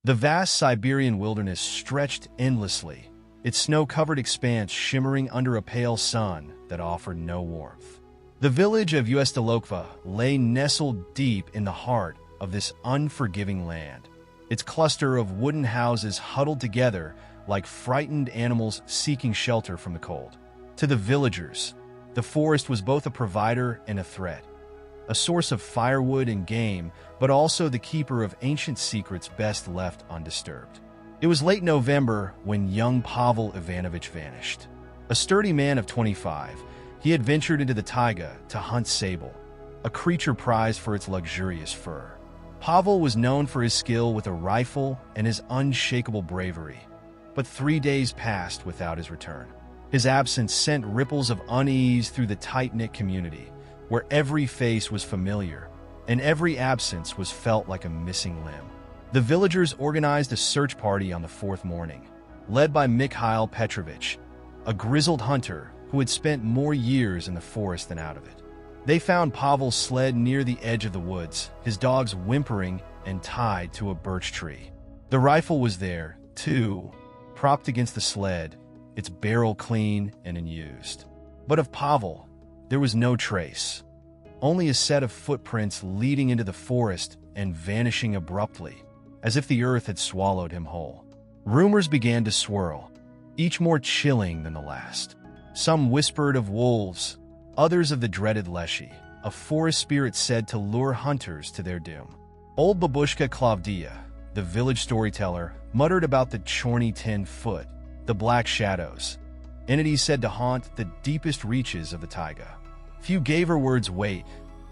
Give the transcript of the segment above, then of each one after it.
The vast Siberian wilderness stretched endlessly, its snow-covered expanse shimmering under a pale sun that offered no warmth. The village of Ust-Ilokva lay nestled deep in the heart of this unforgiving land, its cluster of wooden houses huddled together like frightened animals seeking shelter from the cold. To the villagers, the forest was both a provider and a threat, a source of firewood and game, but also the keeper of ancient secrets best left undisturbed. It was late November when young Pavel Ivanovich vanished. A sturdy man of 25, he had ventured into the taiga to hunt sable, a creature prized for its luxurious fur. Pavel was known for his skill with a rifle and his unshakable bravery, but 3 days passed without his return. His absence sent ripples of unease through the tight-knit community, where every face was familiar, and every absence was felt like a missing limb. The villagers organized a search party on the fourth morning, led by Mikhail Petrovich, a grizzled hunter who had spent more years in the forest than out of it. They found Pavel's sled near the edge of the woods, his dogs whimpering and tied to a birch tree. The rifle was there, too, propped against the sled, its barrel clean and unused. But of Pavel, there was no trace, only a set of footprints leading into the forest and vanishing abruptly, as if the earth had swallowed him whole. Rumors began to swirl, each more chilling than the last. Some whispered of wolves, others of the dreaded Leshy, a forest spirit said to lure hunters to their doom. Old Babushka Klavdia, the village storyteller, muttered about the Chorny 10-foot, the black shadows, entities said to haunt the deepest reaches of the taiga. Few gave her words weight,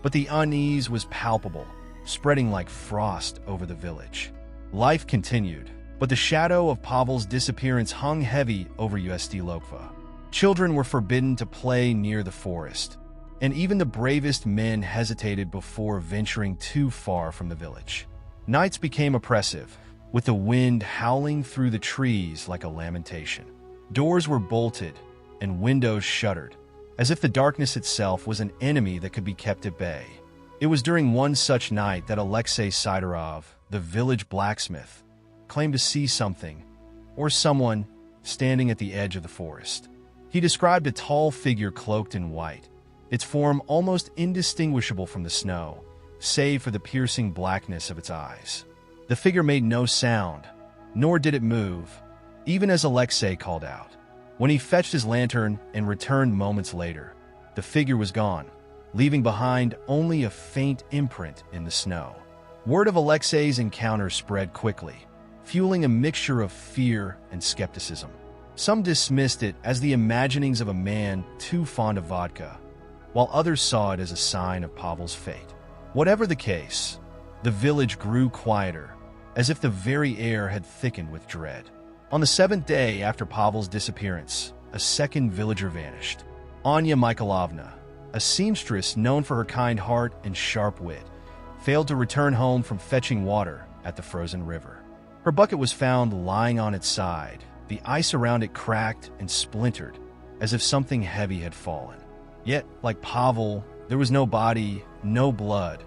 but the unease was palpable, spreading like frost over the village. Life continued, but the shadow of Pavel's disappearance hung heavy over Ust-Ilokva. Children were forbidden to play near the forest, and even the bravest men hesitated before venturing too far from the village. Nights became oppressive, with the wind howling through the trees like a lamentation. Doors were bolted and windows shuttered, as if the darkness itself was an enemy that could be kept at bay. It was during one such night that Alexei Sidorov, the village blacksmith, claimed to see something, or someone, standing at the edge of the forest. He described a tall figure cloaked in white, its form almost indistinguishable from the snow, save for the piercing blackness of its eyes. The figure made no sound, nor did it move, even as Alexei called out. When he fetched his lantern and returned moments later, the figure was gone, leaving behind only a faint imprint in the snow. Word of Alexei's encounter spread quickly, fueling a mixture of fear and skepticism. Some dismissed it as the imaginings of a man too fond of vodka, while others saw it as a sign of Pavel's fate. Whatever the case, the village grew quieter, as if the very air had thickened with dread. On the 7th day after Pavel's disappearance, a second villager vanished. Anya Mikhailovna, a seamstress known for her kind heart and sharp wit, failed to return home from fetching water at the frozen river. Her bucket was found lying on its side, the ice around it cracked and splintered, as if something heavy had fallen. Yet, like Pavel, there was no body, no blood,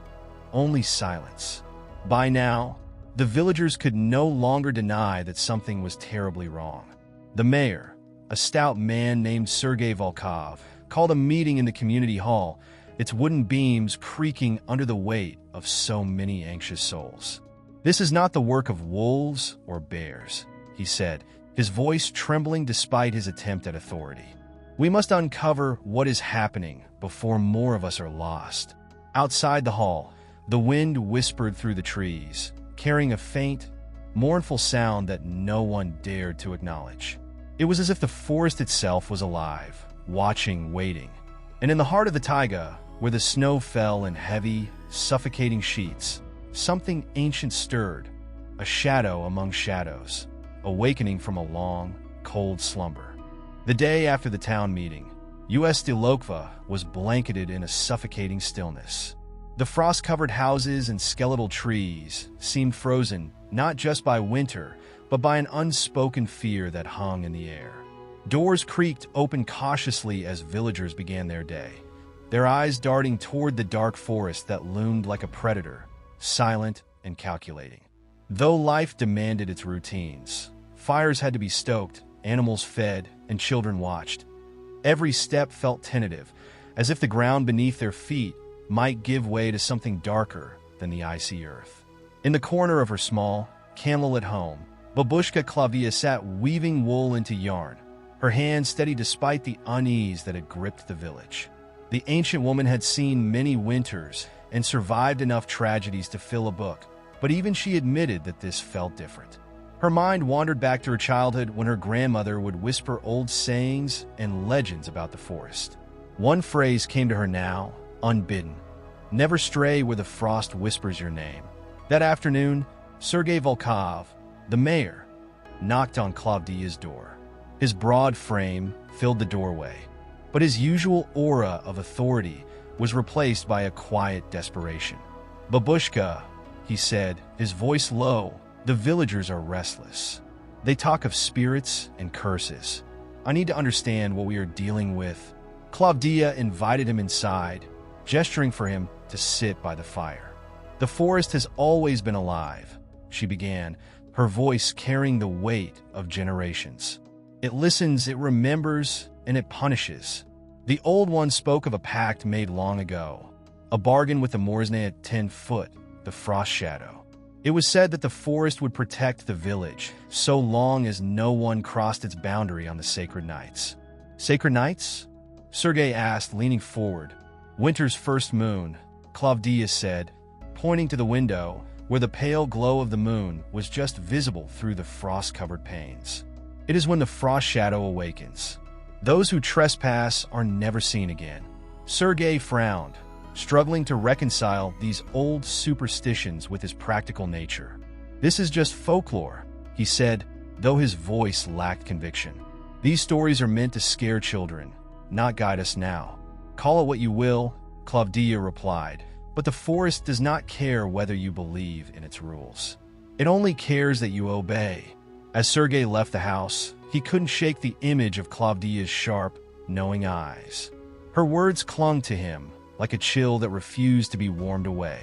only silence. By now, the villagers could no longer deny that something was terribly wrong. The mayor, a stout man named Sergei Volkov, called a meeting in the community hall, its wooden beams creaking under the weight of so many anxious souls. "This is not the work of wolves or bears," he said, his voice trembling despite his attempt at authority. "We must uncover what is happening before more of us are lost." Outside the hall, the wind whispered through the trees, carrying a faint, mournful sound that no one dared to acknowledge. It was as if the forest itself was alive, watching, waiting. And in the heart of the taiga, where the snow fell in heavy, suffocating sheets, something ancient stirred, a shadow among shadows, awakening from a long, cold slumber. The day after the town meeting, Ust-Ilokva was blanketed in a suffocating stillness. The frost-covered houses and skeletal trees seemed frozen not just by winter, but by an unspoken fear that hung in the air. Doors creaked open cautiously as villagers began their day, their eyes darting toward the dark forest that loomed like a predator, silent and calculating. Though life demanded its routines, fires had to be stoked, animals fed, and children watched. Every step felt tentative, as if the ground beneath their feet might give way to something darker than the icy earth. In the corner of her small, candlelit home, Babushka Klavdia sat weaving wool into yarn, her hands steady despite the unease that had gripped the village. The ancient woman had seen many winters and survived enough tragedies to fill a book, but even she admitted that this felt different. Her mind wandered back to her childhood when her grandmother would whisper old sayings and legends about the forest. One phrase came to her now, unbidden: "Never stray where the frost whispers your name." That afternoon, Sergei Volkov, the mayor, knocked on Klavdia's door. His broad frame filled the doorway, but his usual aura of authority was replaced by a quiet desperation. "Babushka," he said, his voice low, "the villagers are restless. They talk of spirits and curses. I need to understand what we are dealing with." Klavdia invited him inside, gesturing for him to sit by the fire. "The forest has always been alive," she began, her voice carrying the weight of generations. "It listens, it remembers, and it punishes." The old one spoke of a pact made long ago, a bargain with the Morsne at 10 foot, the frost shadow. It was said that the forest would protect the village, so long as no one crossed its boundary on the sacred nights. "Sacred nights?" Sergei asked, leaning forward. "Winter's first moon," Klavdia said, pointing to the window, where the pale glow of the moon was just visible through the frost-covered panes. "It is when the frost shadow awakens. Those who trespass are never seen again." Sergei frowned, struggling to reconcile these old superstitions with his practical nature. "This is just folklore," he said, though his voice lacked conviction. "These stories are meant to scare children, not guide us now." "Call it what you will," Klavdia replied, "but the forest does not care whether you believe in its rules. It only cares that you obey." As Sergei left the house, he couldn't shake the image of Klavdia's sharp, knowing eyes. Her words clung to him, like a chill that refused to be warmed away.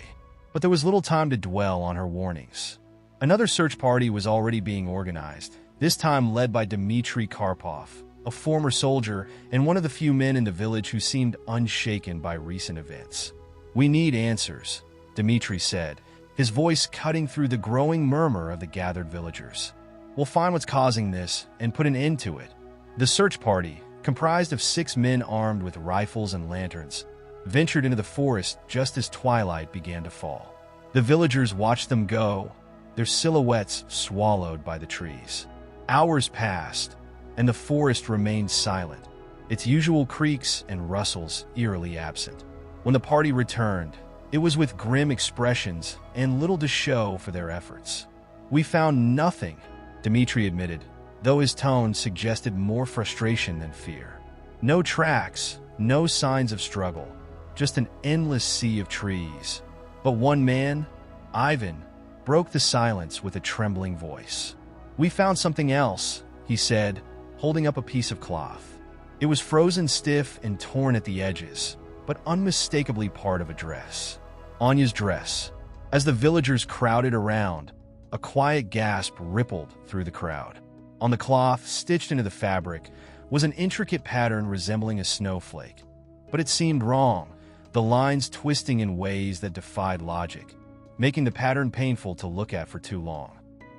But there was little time to dwell on her warnings. Another search party was already being organized, this time led by Dmitry Karpov, a former soldier and one of the few men in the village who seemed unshaken by recent events. "We need answers," Dmitry said, his voice cutting through the growing murmur of the gathered villagers. "We'll find what's causing this and put an end to it." The search party, comprised of 6 men armed with rifles and lanterns, ventured into the forest just as twilight began to fall. The villagers watched them go, their silhouettes swallowed by the trees. Hours passed, and the forest remained silent, its usual creaks and rustles eerily absent. When the party returned, it was with grim expressions and little to show for their efforts. "We found nothing," Dmitry admitted, though his tone suggested more frustration than fear. "No tracks, no signs of struggle, just an endless sea of trees." But one man, Ivan, broke the silence with a trembling voice. "We found something else," he said, holding up a piece of cloth. It was frozen stiff and torn at the edges, but unmistakably part of a dress. Anya's dress. As the villagers crowded around, a quiet gasp rippled through the crowd. On the cloth, stitched into the fabric, was an intricate pattern resembling a snowflake. But it seemed wrong, the lines twisting in ways that defied logic, making the pattern painful to look at for too long.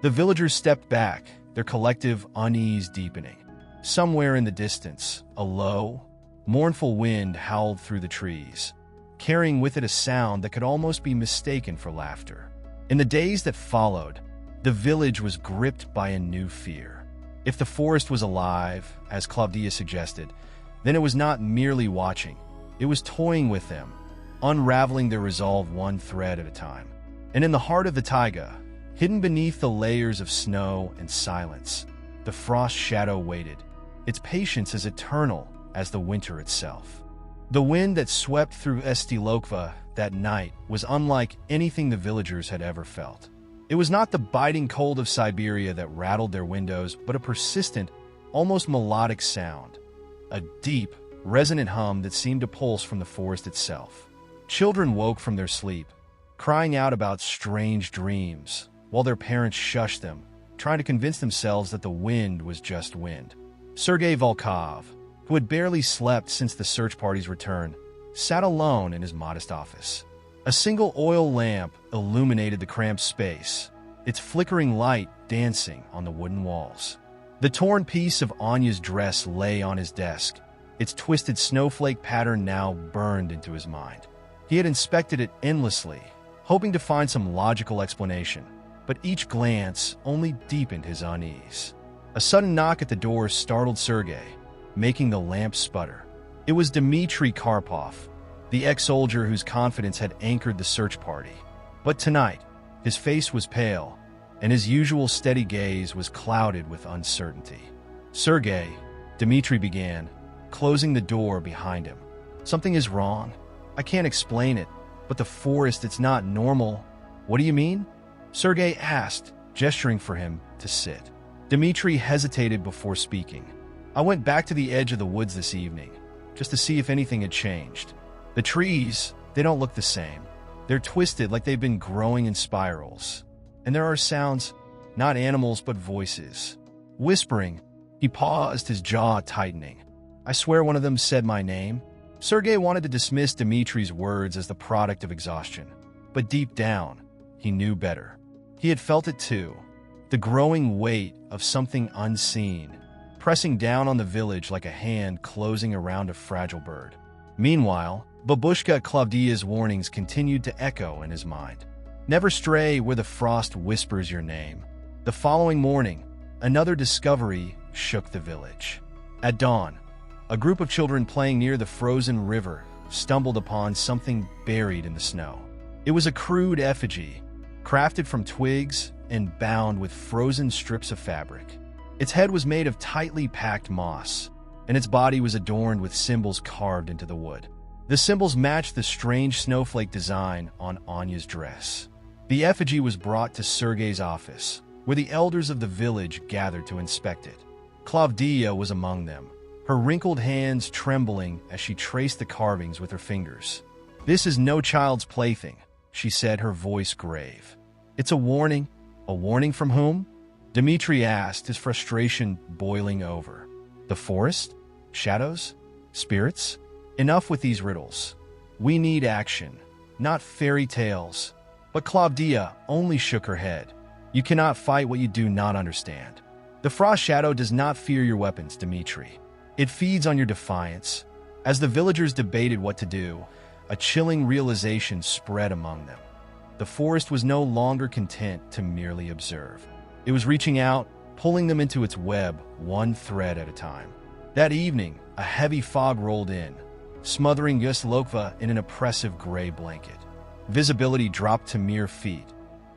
The villagers stepped back, their collective unease deepening. Somewhere in the distance, a low, mournful wind howled through the trees, carrying with it a sound that could almost be mistaken for laughter. In the days that followed, the village was gripped by a new fear. If the forest was alive, as Klavdia suggested, then it was not merely watching. It was toying with them, unraveling their resolve one thread at a time. And in the heart of the taiga, hidden beneath the layers of snow and silence, the frost shadow waited, its patience as eternal as the winter itself. The wind that swept through Esti-Lokva that night was unlike anything the villagers had ever felt. It was not the biting cold of Siberia that rattled their windows, but a persistent, almost melodic sound, a deep, resonant hum that seemed to pulse from the forest itself. Children woke from their sleep, crying out about strange dreams, while their parents shushed them, trying to convince themselves that the wind was just wind. Sergei Volkov, who had barely slept since the search party's return, sat alone in his modest office. A single oil lamp illuminated the cramped space, its flickering light dancing on the wooden walls. The torn piece of Anya's dress lay on his desk, its twisted snowflake pattern now burned into his mind. He had inspected it endlessly, hoping to find some logical explanation, but each glance only deepened his unease. A sudden knock at the door startled Sergei, making the lamp sputter. It was Dmitry Karpov, the ex-soldier whose confidence had anchored the search party. But tonight, his face was pale, and his usual steady gaze was clouded with uncertainty. "Sergei," Dmitry began, closing the door behind him. "Something is wrong. I can't explain it, but the forest, it's not normal." "What do you mean?" Sergei asked, gesturing for him to sit. Dmitry hesitated before speaking. "I went back to the edge of the woods this evening, just to see if anything had changed. The trees, they don't look the same. They're twisted like they've been growing in spirals. And there are sounds, not animals but voices. Whispering." He paused, his jaw tightening. "I swear one of them said my name." Sergei wanted to dismiss Dmitry's words as the product of exhaustion. But deep down, he knew better. He had felt it too, the growing weight of something unseen, pressing down on the village like a hand closing around a fragile bird. Meanwhile, Babushka Klavdia's warnings continued to echo in his mind. "Never stray where the frost whispers your name." The following morning, another discovery shook the village. At dawn, a group of children playing near the frozen river stumbled upon something buried in the snow. It was a crude effigy, crafted from twigs and bound with frozen strips of fabric. Its head was made of tightly packed moss, and its body was adorned with symbols carved into the wood. The symbols matched the strange snowflake design on Anya's dress. The effigy was brought to Sergei's office, where the elders of the village gathered to inspect it. Klavdia was among them, her wrinkled hands trembling as she traced the carvings with her fingers. "This is no child's plaything," she said, her voice grave. "It's a warning." "A warning from whom?" Dmitry asked, his frustration boiling over. "The forest? Shadows? Spirits? Enough with these riddles. We need action, not fairy tales." But Klavdia only shook her head. "You cannot fight what you do not understand. The frost shadow does not fear your weapons, Dmitry. It feeds on your defiance." As the villagers debated what to do, a chilling realization spread among them. The forest was no longer content to merely observe. It was reaching out, pulling them into its web, one thread at a time. That evening, a heavy fog rolled in, smothering Ust-Lokva in an oppressive gray blanket. Visibility dropped to mere feet,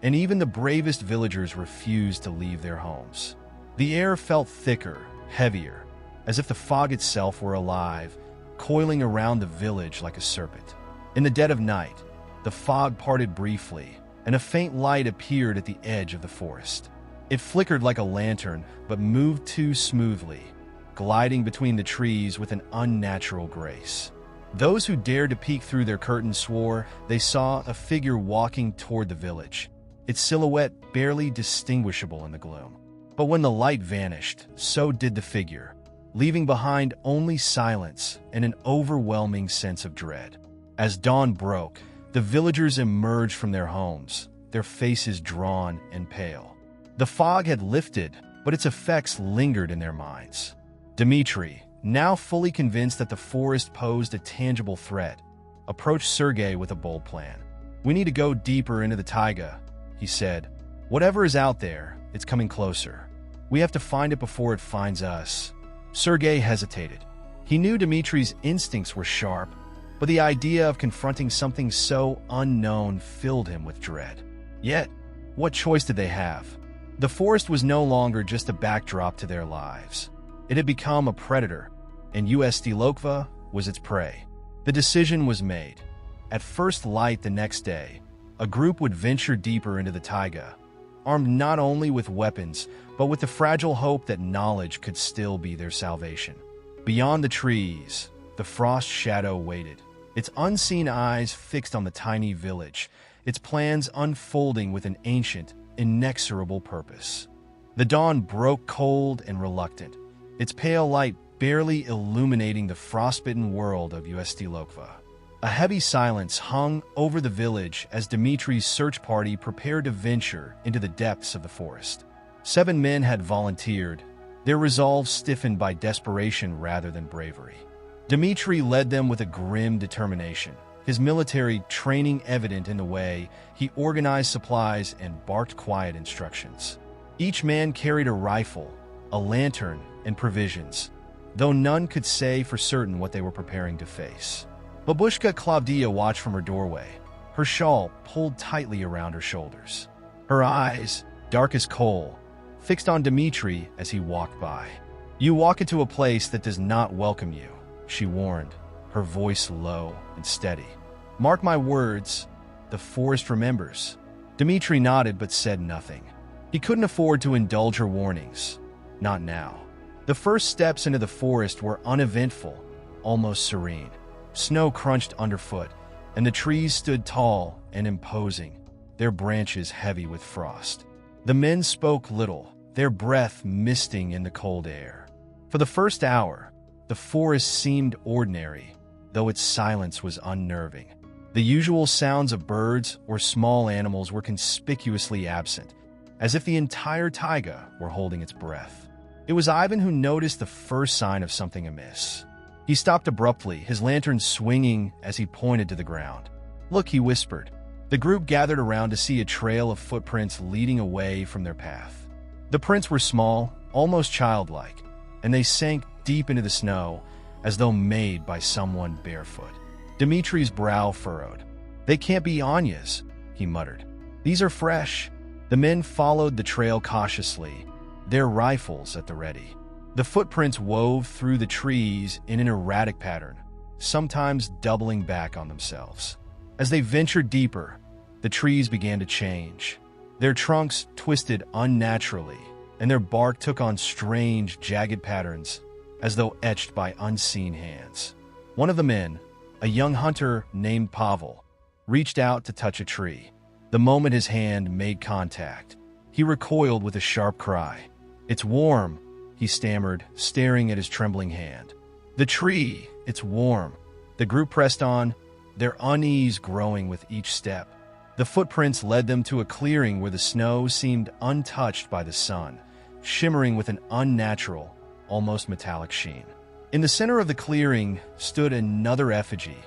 and even the bravest villagers refused to leave their homes. The air felt thicker, heavier, as if the fog itself were alive, coiling around the village like a serpent. In the dead of night, the fog parted briefly, and a faint light appeared at the edge of the forest. It flickered like a lantern, but moved too smoothly, gliding between the trees with an unnatural grace. Those who dared to peek through their curtains swore they saw a figure walking toward the village, its silhouette barely distinguishable in the gloom. But when the light vanished, so did the figure, leaving behind only silence and an overwhelming sense of dread. As dawn broke, the villagers emerged from their homes, their faces drawn and pale. The fog had lifted, but its effects lingered in their minds. Dmitry, now fully convinced that the forest posed a tangible threat, approached Sergei with a bold plan. "We need to go deeper into the taiga," he said. "Whatever is out there, it's coming closer. We have to find it before it finds us." Sergei hesitated. He knew Dmitry's instincts were sharp, but the idea of confronting something so unknown filled him with dread. Yet, what choice did they have? The forest was no longer just a backdrop to their lives. It had become a predator, and Ust-Lokva was its prey. The decision was made. At first light the next day, a group would venture deeper into the taiga, armed not only with weapons, but with the fragile hope that knowledge could still be their salvation. Beyond the trees, the frost shadow waited, its unseen eyes fixed on the tiny village, its plans unfolding with an ancient, inexorable purpose. The dawn broke cold and reluctant, its pale light barely illuminating the frostbitten world of Ustialokva. A heavy silence hung over the village as Dimitri's search party prepared to venture into the depths of the forest. 7 men had volunteered, their resolve stiffened by desperation rather than bravery. Dimitri led them with a grim determination, his military training evident in the way he organized supplies and barked quiet instructions. Each man carried a rifle, a lantern, and provisions, though none could say for certain what they were preparing to face. Babushka Claudia watched from her doorway, her shawl pulled tightly around her shoulders. Her eyes, dark as coal, fixed on Dimitri as he walked by. "You walk into a place that does not welcome you," she warned, her voice low and steady. "Mark my words, the forest remembers." Dimitri nodded but said nothing. He couldn't afford to indulge her warnings. Not now. The first steps into the forest were uneventful, almost serene. Snow crunched underfoot, and the trees stood tall and imposing, their branches heavy with frost. The men spoke little, their breath misting in the cold air. For the first hour, the forest seemed ordinary, though its silence was unnerving. The usual sounds of birds or small animals were conspicuously absent, as if the entire taiga were holding its breath. It was Ivan who noticed the first sign of something amiss. He stopped abruptly, his lantern swinging as he pointed to the ground. "Look," he whispered. The group gathered around to see a trail of footprints leading away from their path. The prints were small, almost childlike, and they sank deep into the snow as though made by someone barefoot. Dimitri's brow furrowed. "They can't be Anya's," he muttered. "These are fresh." The men followed the trail cautiously, their rifles at the ready. The footprints wove through the trees in an erratic pattern, sometimes doubling back on themselves. As they ventured deeper, the trees began to change. Their trunks twisted unnaturally, and their bark took on strange, jagged patterns, as though etched by unseen hands. One of the men, a young hunter named Pavel, reached out to touch a tree. The moment his hand made contact, he recoiled with a sharp cry. "It's warm," he stammered, staring at his trembling hand. "The tree, it's warm." The group pressed on, their unease growing with each step. The footprints led them to a clearing where the snow seemed untouched by the sun, shimmering with an unnatural, almost metallic sheen. In the center of the clearing stood another effigy,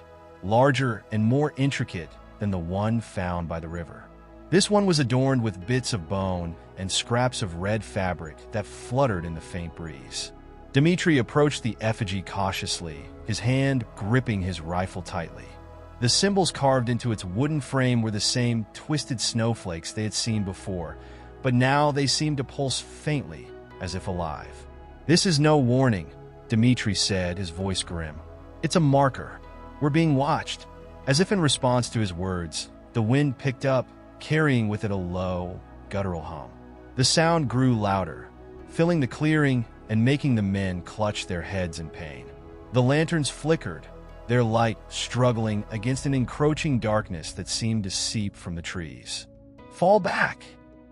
larger and more intricate than the one found by the river. This one was adorned with bits of bone and scraps of red fabric that fluttered in the faint breeze. Dimitri approached the effigy cautiously, his hand gripping his rifle tightly. The symbols carved into its wooden frame were the same twisted snowflakes they had seen before, but now they seemed to pulse faintly, as if alive. "This is no warning," Dimitri said, his voice grim. "It's a marker. We're being watched." As if in response to his words, the wind picked up, carrying with it a low, guttural hum. The sound grew louder, filling the clearing and making the men clutch their heads in pain. The lanterns flickered, their light struggling against an encroaching darkness that seemed to seep from the trees. "Fall back!"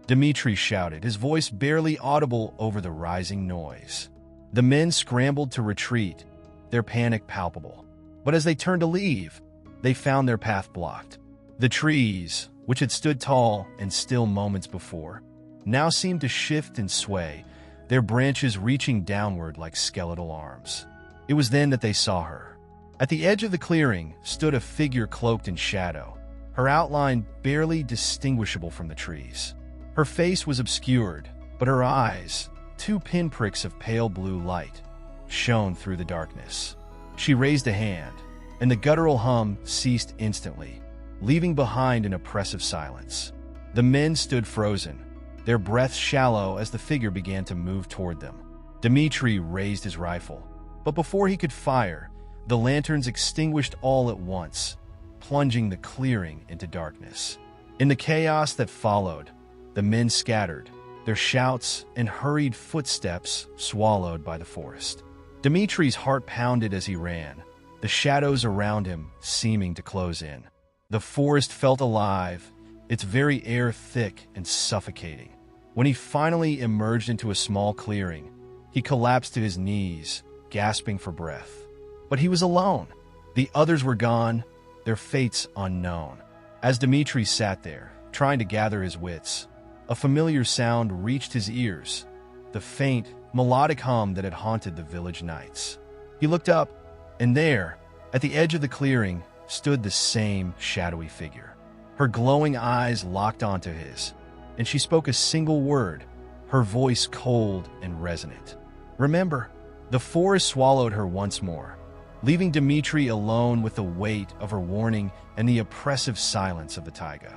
Dimitri shouted, his voice barely audible over the rising noise. The men scrambled to retreat, their panic palpable. But as they turned to leave, they found their path blocked. The trees, which had stood tall and still moments before, now seemed to shift and sway, their branches reaching downward like skeletal arms. It was then that they saw her. At the edge of the clearing stood a figure cloaked in shadow, her outline barely distinguishable from the trees. Her face was obscured, but her eyes, 2 pinpricks of pale blue light, shone through the darkness. She raised a hand, and the guttural hum ceased instantly, leaving behind an oppressive silence. The men stood frozen, their breaths shallow as the figure began to move toward them. Dimitri raised his rifle, but before he could fire, the lanterns extinguished all at once, plunging the clearing into darkness. In the chaos that followed, the men scattered, their shouts and hurried footsteps swallowed by the forest. Dimitri's heart pounded as he ran, the shadows around him seeming to close in. The forest felt alive, its very air thick and suffocating. When he finally emerged into a small clearing, he collapsed to his knees, gasping for breath. But he was alone. The others were gone, their fates unknown. As Dmitri sat there, trying to gather his wits, a familiar sound reached his ears, the faint, melodic hum that had haunted the village nights. He looked up, and there, at the edge of the clearing, stood the same shadowy figure. Her glowing eyes locked onto his, and she spoke a single word, her voice cold and resonant. "Remember." The forest swallowed her once more, leaving Dmitri alone with the weight of her warning and the oppressive silence of the taiga.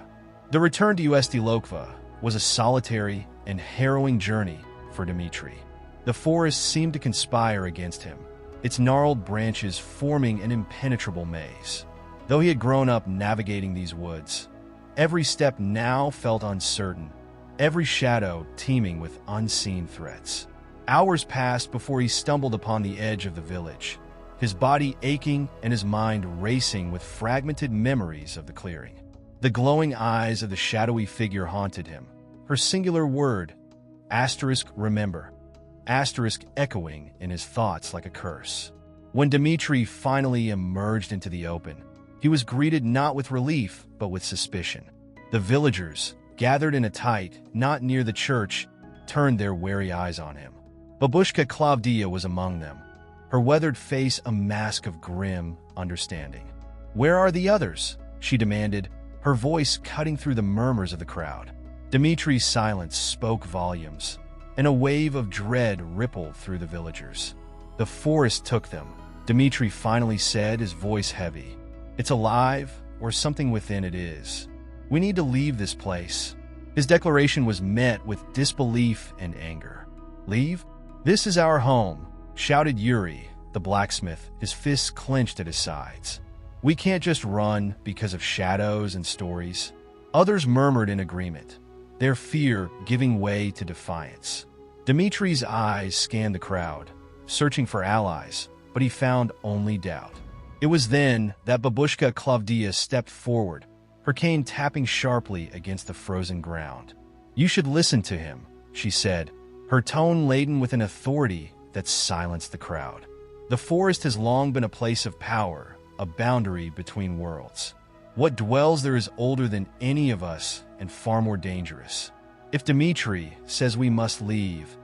The return to Ust-Lokva was a solitary and harrowing journey for Dmitri. The forest seemed to conspire against him, its gnarled branches forming an impenetrable maze. Though he had grown up navigating these woods, every step now felt uncertain, every shadow teeming with unseen threats. Hours passed before he stumbled upon the edge of the village, his body aching and his mind racing with fragmented memories of the clearing. The glowing eyes of the shadowy figure haunted him, her singular word, *remember, echoing in his thoughts like a curse. When Dmitri finally emerged into the open, he was greeted not with relief, but with suspicion. The villagers, gathered in a tight knot near the church, turned their wary eyes on him. Babushka Klavdia was among them, her weathered face a mask of grim understanding. "Where are the others?" she demanded, her voice cutting through the murmurs of the crowd. Dmitri's silence spoke volumes, and a wave of dread rippled through the villagers. "The forest took them," Dmitri finally said, his voice heavy. "It's alive, or something within it is. We need to leave this place." His declaration was met with disbelief and anger. "Leave? This is our home," shouted Yuri, the blacksmith, his fists clenched at his sides. "We can't just run because of shadows and stories." Others murmured in agreement, their fear giving way to defiance. Dmitri's eyes scanned the crowd, searching for allies, but he found only doubt. It was then that Babushka Klavdia stepped forward, her cane tapping sharply against the frozen ground. "You should listen to him," she said, her tone laden with an authority that silenced the crowd. "The forest has long been a place of power, a boundary between worlds. What dwells there is older than any of us and far more dangerous. If Dmitri says we must leave,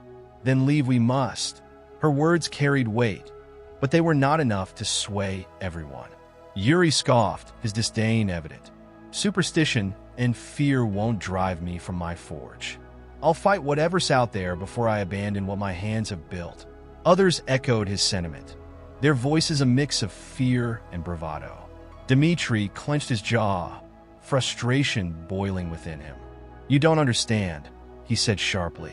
then leave we must." Her words carried weight, but they were not enough to sway everyone. Yuri scoffed, his disdain evident. "Superstition and fear won't drive me from my forge. I'll fight whatever's out there before I abandon what my hands have built." Others echoed his sentiment, their voices a mix of fear and bravado. Dmitri clenched his jaw, frustration boiling within him. "You don't understand," he said sharply.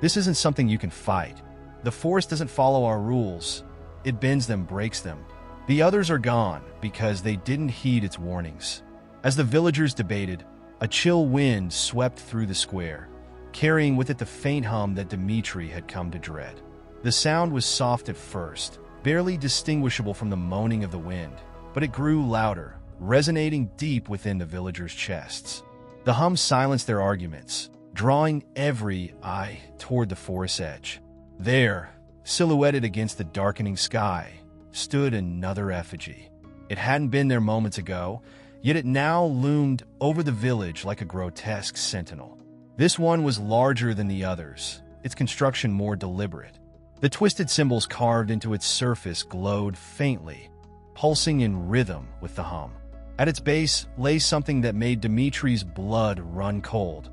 "This isn't something you can fight. The forest doesn't follow our rules. It bends them, breaks them. The others are gone because they didn't heed its warnings." As the villagers debated, a chill wind swept through the square, carrying with it the faint hum that Dmitri had come to dread. The sound was soft at first, barely distinguishable from the moaning of the wind, but it grew louder, resonating deep within the villagers' chests. The hum silenced their arguments, drawing every eye toward the forest's edge. There, silhouetted against the darkening sky, stood another effigy. It hadn't been there moments ago, yet it now loomed over the village like a grotesque sentinel. This one was larger than the others, its construction more deliberate. The twisted symbols carved into its surface glowed faintly, pulsing in rhythm with the hum. At its base lay something that made Dmitri's blood run cold,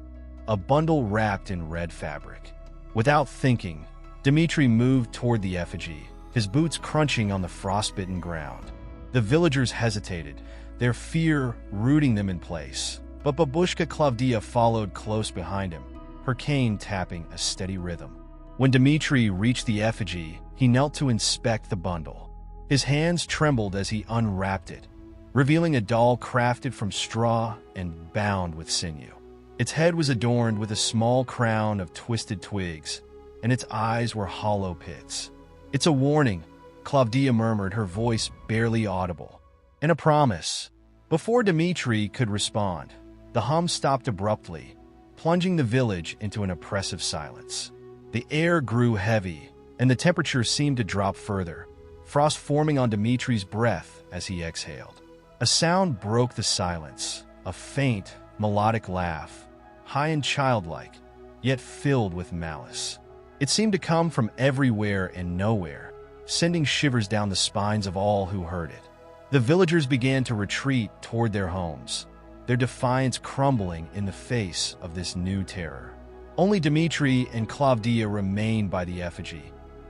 a bundle wrapped in red fabric. Without thinking, Dmitri moved toward the effigy, his boots crunching on the frostbitten ground. The villagers hesitated, their fear rooting them in place. But Babushka Klavdia followed close behind him, her cane tapping a steady rhythm. When Dmitri reached the effigy, he knelt to inspect the bundle. His hands trembled as he unwrapped it, revealing a doll crafted from straw and bound with sinew. Its head was adorned with a small crown of twisted twigs, and its eyes were hollow pits. "It's a warning," Klavdia murmured, her voice barely audible. "And a promise." Before Dmitri could respond, The hum stopped abruptly, plunging the village into an oppressive silence. The air grew heavy, and the temperature seemed to drop further, frost forming on Dimitri's breath as he exhaled. A sound broke the silence, a faint, melodic laugh, high and childlike, yet filled with malice. It seemed to come from everywhere and nowhere, sending shivers down the spines of all who heard it. The villagers began to retreat toward their homes, their defiance crumbling in the face of this new terror. Only Dimitri and Klavdia remained by the effigy,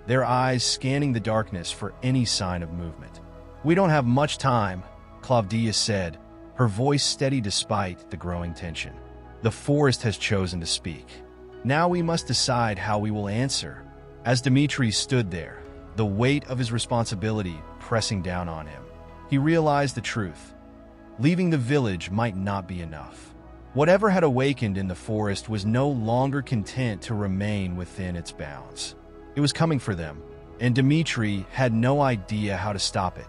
their eyes scanning the darkness for any sign of movement. "We don't have much time," Klavdia said, her voice steady despite the growing tension. "The forest has chosen to speak. Now we must decide how we will answer." As Dimitri stood there, the weight of his responsibility pressing down on him, he realized the truth. Leaving the village might not be enough. Whatever had awakened in the forest was no longer content to remain within its bounds. It was coming for them, and Dimitri had no idea how to stop it.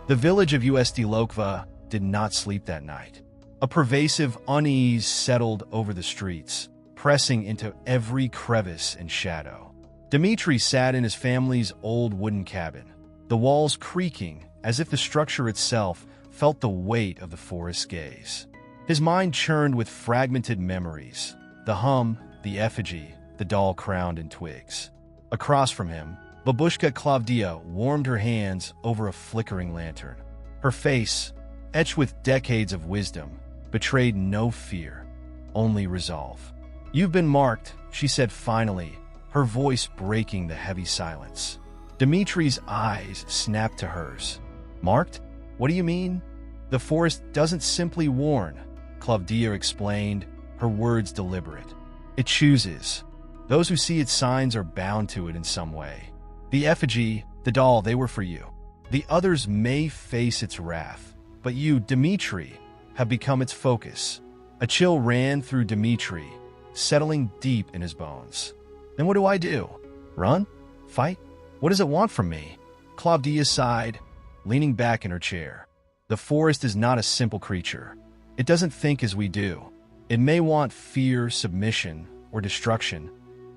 The village of Uсть-Lokva did not sleep that night. A pervasive unease settled over the streets, pressing into every crevice and shadow. Dimitri sat in his family's old wooden cabin, the walls creaking as if the structure itself felt the weight of the forest's gaze. His mind churned with fragmented memories, the hum, the effigy, the doll crowned in twigs. Across from him, Babushka Klavdia warmed her hands over a flickering lantern. Her face, etched with decades of wisdom, betrayed no fear, only resolve. "You've been marked," she said finally, her voice breaking the heavy silence. Dimitri's eyes snapped to hers. "Marked? What do you mean?" "The forest doesn't simply warn," Klavdia explained, her words deliberate. "It chooses. Those who see its signs are bound to it in some way. The effigy, the doll, they were for you. The others may face its wrath, but you, Dimitri, have become its focus." A chill ran through Dimitri, settling deep in his bones. "Then what do I do? Run? Fight? What does it want from me?" Klavdia sighed, leaning back in her chair. "The forest is not a simple creature. It doesn't think as we do. It may want fear, submission, or destruction,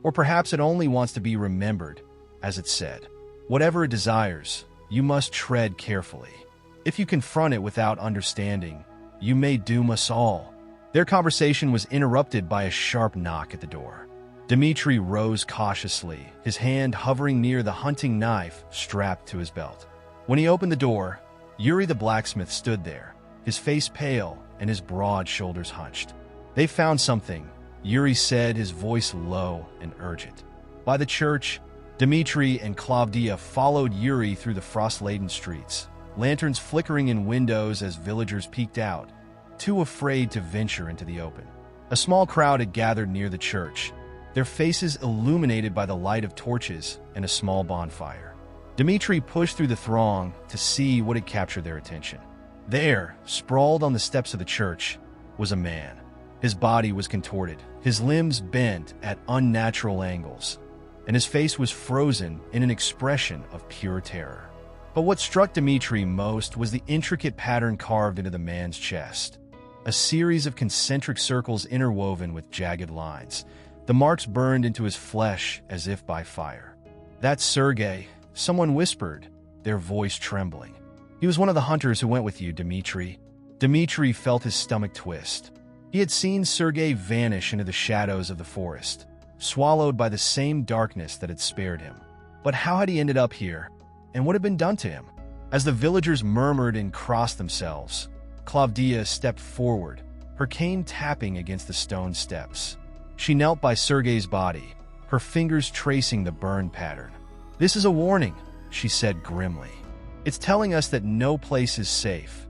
or perhaps it only wants to be remembered, as it said. Whatever it desires, you must tread carefully. If you confront it without understanding, you may doom us all." Their conversation was interrupted by a sharp knock at the door. Dimitri rose cautiously, his hand hovering near the hunting knife strapped to his belt. When he opened the door, Yuri the blacksmith stood there, his face pale and his broad shoulders hunched. "They found something," Yuri said, his voice low and urgent. By the church, Dimitri and Klavdia followed Yuri through the frost-laden streets, lanterns flickering in windows as villagers peeked out, too afraid to venture into the open. A small crowd had gathered near the church, their faces illuminated by the light of torches and a small bonfire. Dimitri pushed through the throng to see what had captured their attention. There, sprawled on the steps of the church, was a man. His body was contorted, his limbs bent at unnatural angles, and his face was frozen in an expression of pure terror. But what struck Dimitri most was the intricate pattern carved into the man's chest. A series of concentric circles interwoven with jagged lines. The marks burned into his flesh as if by fire. "That's Sergei," someone whispered, their voice trembling. "He was one of the hunters who went with you, Dimitri." Dimitri felt his stomach twist. He had seen Sergei vanish into the shadows of the forest, swallowed by the same darkness that had spared him. But how had he ended up here, and what had been done to him? As the villagers murmured and crossed themselves, Klavdia stepped forward, her cane tapping against the stone steps. She knelt by Sergei's body, her fingers tracing the burn pattern. "This is a warning," she said grimly. "It's telling us that no place is safe,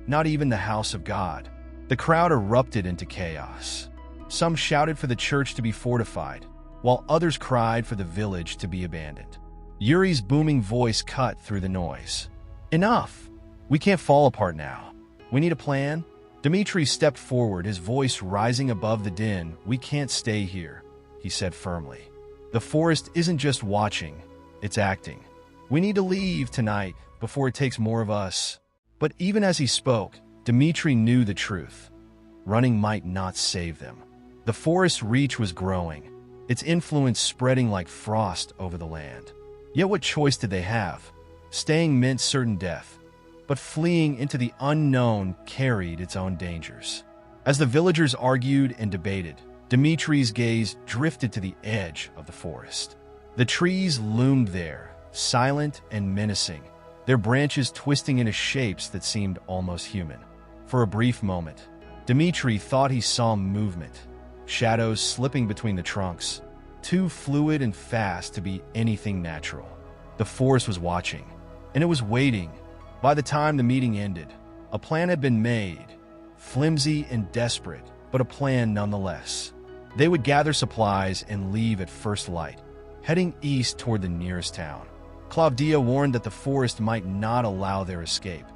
not even the house of God." The crowd erupted into chaos. Some shouted for the church to be fortified, while others cried for the village to be abandoned. Yuri's booming voice cut through the noise. "Enough! We can't fall apart now. We need a plan." Dimitri stepped forward, his voice rising above the din. "We can't stay here," he said firmly. "The forest isn't just watching, it's acting. We need to leave tonight before it takes more of us." But even as he spoke, Dimitri knew the truth. running might not save them. The forest's reach was growing, its influence spreading like frost over the land. Yet what choice did they have? Staying meant certain death, but fleeing into the unknown carried its own dangers. As the villagers argued and debated, Dimitri's gaze drifted to the edge of the forest. The trees loomed there, silent and menacing, their branches twisting into shapes that seemed almost human. For a brief moment, Dimitri thought he saw movement, shadows slipping between the trunks, too fluid and fast to be anything natural. The forest was watching, and it was waiting. By the time the meeting ended, a plan had been made, flimsy and desperate, but a plan nonetheless. They would gather supplies and leave at first light, heading east toward the nearest town. Claudia warned that the forest might not allow their escape,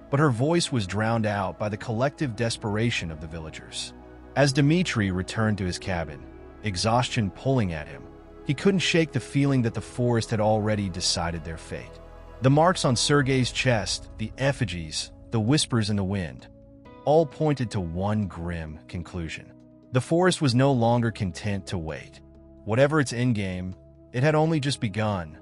but her voice was drowned out by the collective desperation of the villagers. As Dimitri returned to his cabin, exhaustion pulling at him, he couldn't shake the feeling that the forest had already decided their fate. The marks on Sergei's chest, the effigies, the whispers in the wind, all pointed to one grim conclusion. The forest was no longer content to wait. Whatever its endgame, it had only just begun.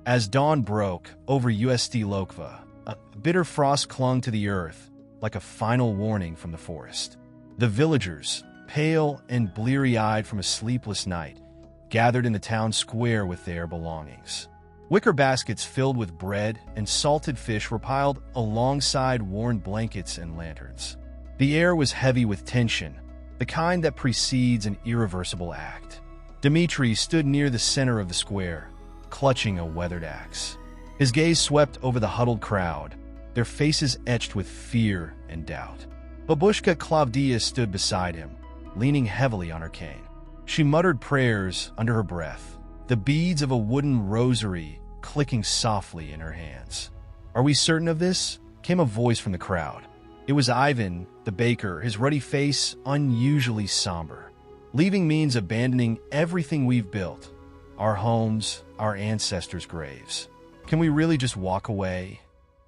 As dawn broke over UST Lokva, a bitter frost clung to the earth like a final warning from the forest. The villagers, pale and bleary-eyed from a sleepless night, gathered in the town square with their belongings. Wicker baskets filled with bread and salted fish were piled alongside worn blankets and lanterns. The air was heavy with tension, the kind that precedes an irreversible act. Dimitri stood near the center of the square, clutching a weathered axe. His gaze swept over the huddled crowd, their faces etched with fear and doubt. Babushka Claudia stood beside him, leaning heavily on her cane. She muttered prayers under her breath, the beads of a wooden rosary clicking softly in her hands. "Are we certain of this?" came a voice from the crowd. It was Ivan, the baker, his ruddy face unusually somber. "Leaving means abandoning everything we've built, our homes, our ancestors' graves. Can we really just walk away?"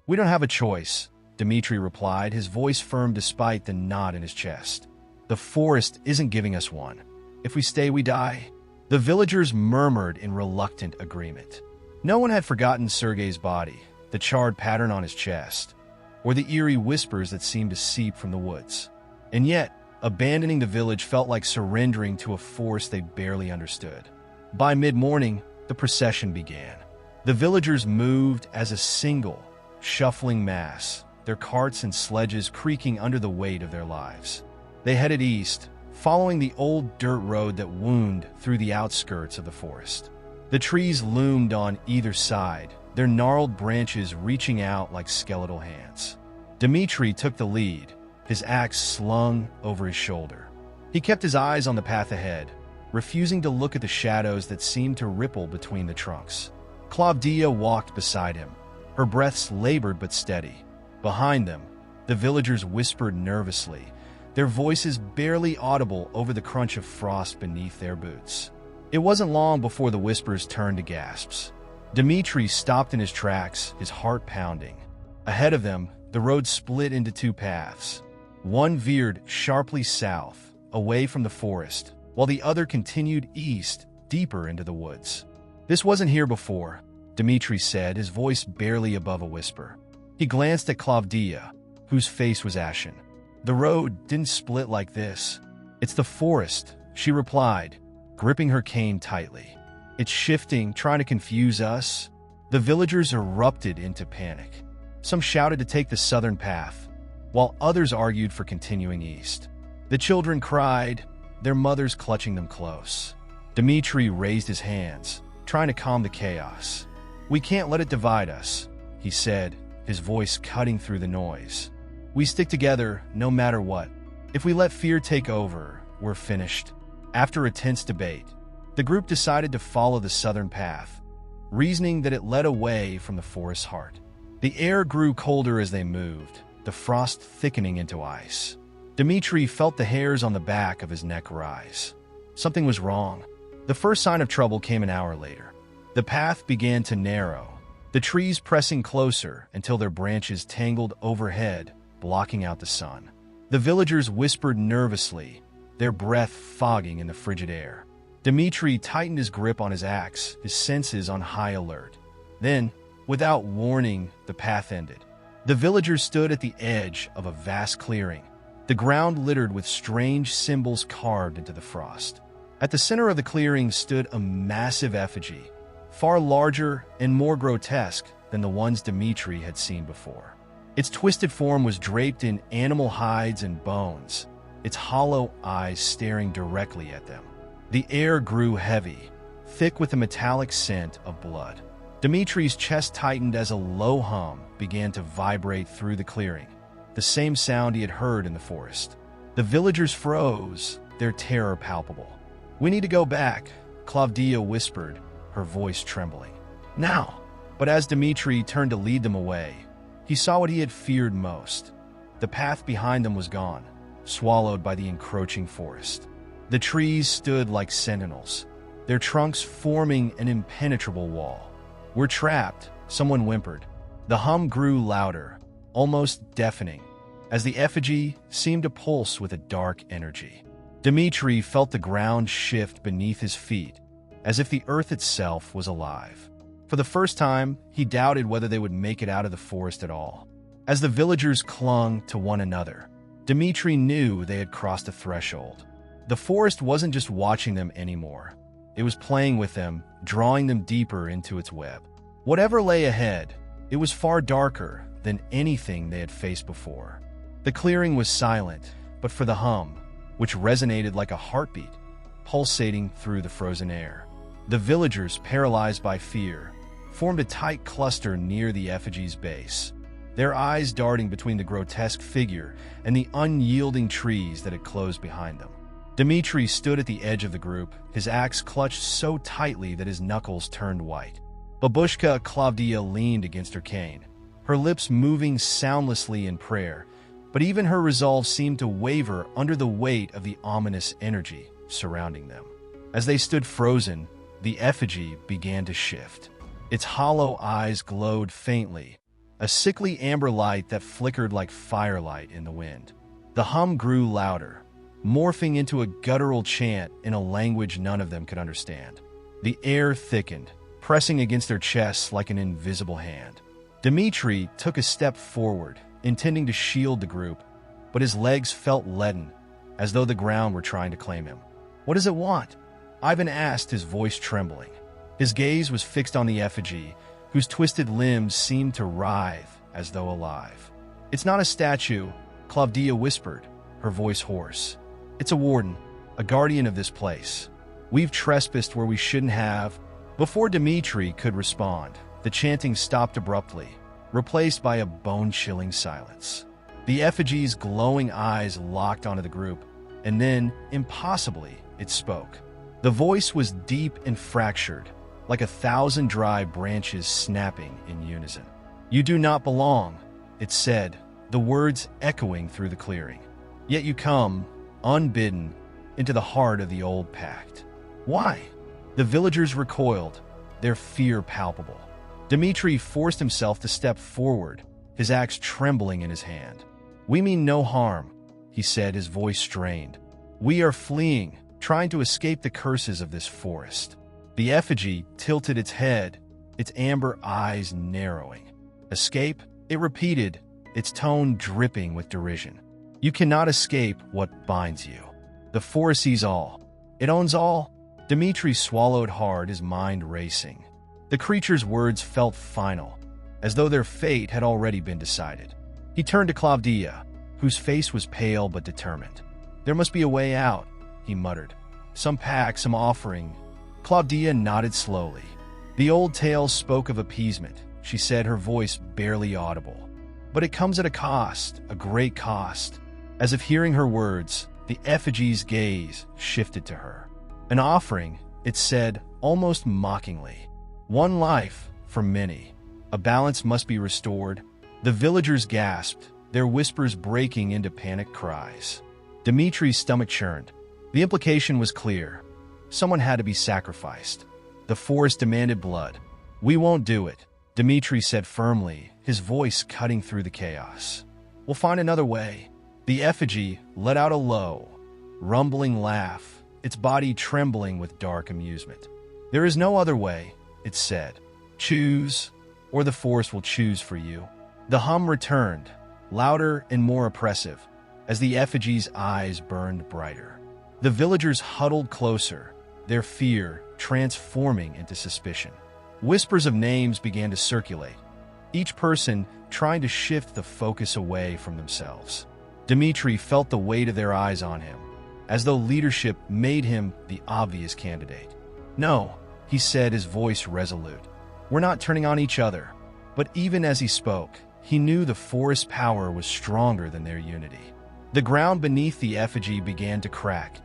"We don't have a choice," Dimitri replied, his voice firm despite the knot in his chest. "The forest isn't giving us one. If we stay, we die." The villagers murmured in reluctant agreement. No one had forgotten Sergei's body, the charred pattern on his chest, or the eerie whispers that seemed to seep from the woods. And yet, abandoning the village felt like surrendering to a force they barely understood. By mid-morning, the procession began. The villagers moved as a single, shuffling mass, their carts and sledges creaking under the weight of their lives. They headed east, following the old dirt road that wound through the outskirts of the forest. The trees loomed on either side, their gnarled branches reaching out like skeletal hands. Dimitri took the lead, his axe slung over his shoulder. He kept his eyes on the path ahead, refusing to look at the shadows that seemed to ripple between the trunks. Claudia walked beside him, her breaths labored but steady. Behind them, the villagers whispered nervously, their voices barely audible over the crunch of frost beneath their boots. It wasn't long before the whispers turned to gasps. Dimitri stopped in his tracks, his heart pounding. Ahead of them, the road split into two paths. One veered sharply south, away from the forest, while the other continued east, deeper into the woods. "This wasn't here before," Dimitri said, his voice barely above a whisper. He glanced at Claudia, whose face was ashen. "The road didn't split like this. It's the forest," she replied, gripping her cane tightly. "It's shifting, trying to confuse us." The villagers erupted into panic. Some shouted to take the southern path, while others argued for continuing east. The children cried, their mothers clutching them close. Dimitri raised his hands, trying to calm the chaos. "We can't let it divide us," he said, his voice cutting through the noise. "We stick together no matter what. If we let fear take over, we're finished." After a tense debate, the group decided to follow the southern path, reasoning that it led away from the forest's heart. The air grew colder as they moved, the frost thickening into ice. Dimitri felt the hairs on the back of his neck rise. Something was wrong. The first sign of trouble came an hour later. The path began to narrow, the trees pressing closer until their branches tangled overhead, blocking out the sun. The villagers whispered nervously, their breath fogging in the frigid air. Dmitri tightened his grip on his axe, his senses on high alert. Then, without warning, the path ended. The villagers stood at the edge of a vast clearing, the ground littered with strange symbols carved into the frost. At the center of the clearing stood a massive effigy, far larger and more grotesque than the ones Dmitri had seen before. Its twisted form was draped in animal hides and bones, its hollow eyes staring directly at them. The air grew heavy, thick with a metallic scent of blood. Dmitri's chest tightened as a low hum began to vibrate through the clearing, the same sound he had heard in the forest. The villagers froze, their terror palpable. "We need to go back," Klavdia whispered, her voice trembling. "Now!" But as Dmitri turned to lead them away, he saw what he had feared most. The path behind them was gone, swallowed by the encroaching forest. The trees stood like sentinels, their trunks forming an impenetrable wall. "We're trapped," someone whimpered. The hum grew louder, almost deafening, as the effigy seemed to pulse with a dark energy. Dmitri felt the ground shift beneath his feet, as if the earth itself was alive. For the first time, he doubted whether they would make it out of the forest at all. As the villagers clung to one another, Dmitri knew they had crossed a threshold. The forest wasn't just watching them anymore. It was playing with them, drawing them deeper into its web. Whatever lay ahead, it was far darker than anything they had faced before. The clearing was silent, but for the hum, which resonated like a heartbeat, pulsating through the frozen air. The villagers, paralyzed by fear, formed a tight cluster near the effigy's base, their eyes darting between the grotesque figure and the unyielding trees that had closed behind them. Dmitri stood at the edge of the group, his axe clutched so tightly that his knuckles turned white. Babushka Klavdia leaned against her cane, her lips moving soundlessly in prayer, but even her resolve seemed to waver under the weight of the ominous energy surrounding them. As they stood frozen, the effigy began to shift. Its hollow eyes glowed faintly, a sickly amber light that flickered like firelight in the wind. The hum grew louder, morphing into a guttural chant in a language none of them could understand. The air thickened, pressing against their chests like an invisible hand. Dmitri took a step forward, intending to shield the group, but his legs felt leaden, as though the ground were trying to claim him. "What does it want?" Ivan asked, his voice trembling. His gaze was fixed on the effigy, whose twisted limbs seemed to writhe as though alive. "It's not a statue," Klavdia whispered, her voice hoarse. "It's a warden, a guardian of this place. We've trespassed where we shouldn't have." Before Dmitri could respond, the chanting stopped abruptly, replaced by a bone-chilling silence. The effigy's glowing eyes locked onto the group, and then, impossibly, it spoke. The voice was deep and fractured, like 1,000 dry branches snapping in unison. "You do not belong," it said, the words echoing through the clearing. "Yet you come, unbidden, into the heart of the old pact." "Why?" The villagers recoiled, their fear palpable. Dmitri forced himself to step forward, his axe trembling in his hand. "We mean no harm," he said, his voice strained. "We are fleeing, trying to escape the curses of this forest." The effigy tilted its head, its amber eyes narrowing. "Escape?" it repeated, its tone dripping with derision. "You cannot escape what binds you. The forest sees all. It owns all." Dmitri swallowed hard, his mind racing. The creature's words felt final, as though their fate had already been decided. He turned to Klavdia, whose face was pale but determined. "There must be a way out," he muttered. "Some pact, some offering." Klavdia nodded slowly. "The old tale spoke of appeasement," she said, her voice barely audible. "But it comes at a cost, a great cost." As if hearing her words, the effigy's gaze shifted to her. "An offering," it said, almost mockingly. "One life for many. A balance must be restored." The villagers gasped, their whispers breaking into panicked cries. Dmitri's stomach churned. The implication was clear. Someone had to be sacrificed. The forest demanded blood. "We won't do it," Dmitri said firmly, his voice cutting through the chaos. "We'll find another way." The effigy let out a low, rumbling laugh, its body trembling with dark amusement. "There is no other way," it said. "Choose, or the forest will choose for you." The hum returned, louder and more oppressive, as the effigy's eyes burned brighter. The villagers huddled closer, their fear transforming into suspicion. Whispers of names began to circulate, each person trying to shift the focus away from themselves. Dmitri felt the weight of their eyes on him, as though leadership made him the obvious candidate. "No," he said, his voice resolute. "We're not turning on each other." But even as he spoke, he knew the forest's power was stronger than their unity. The ground beneath the effigy began to crack,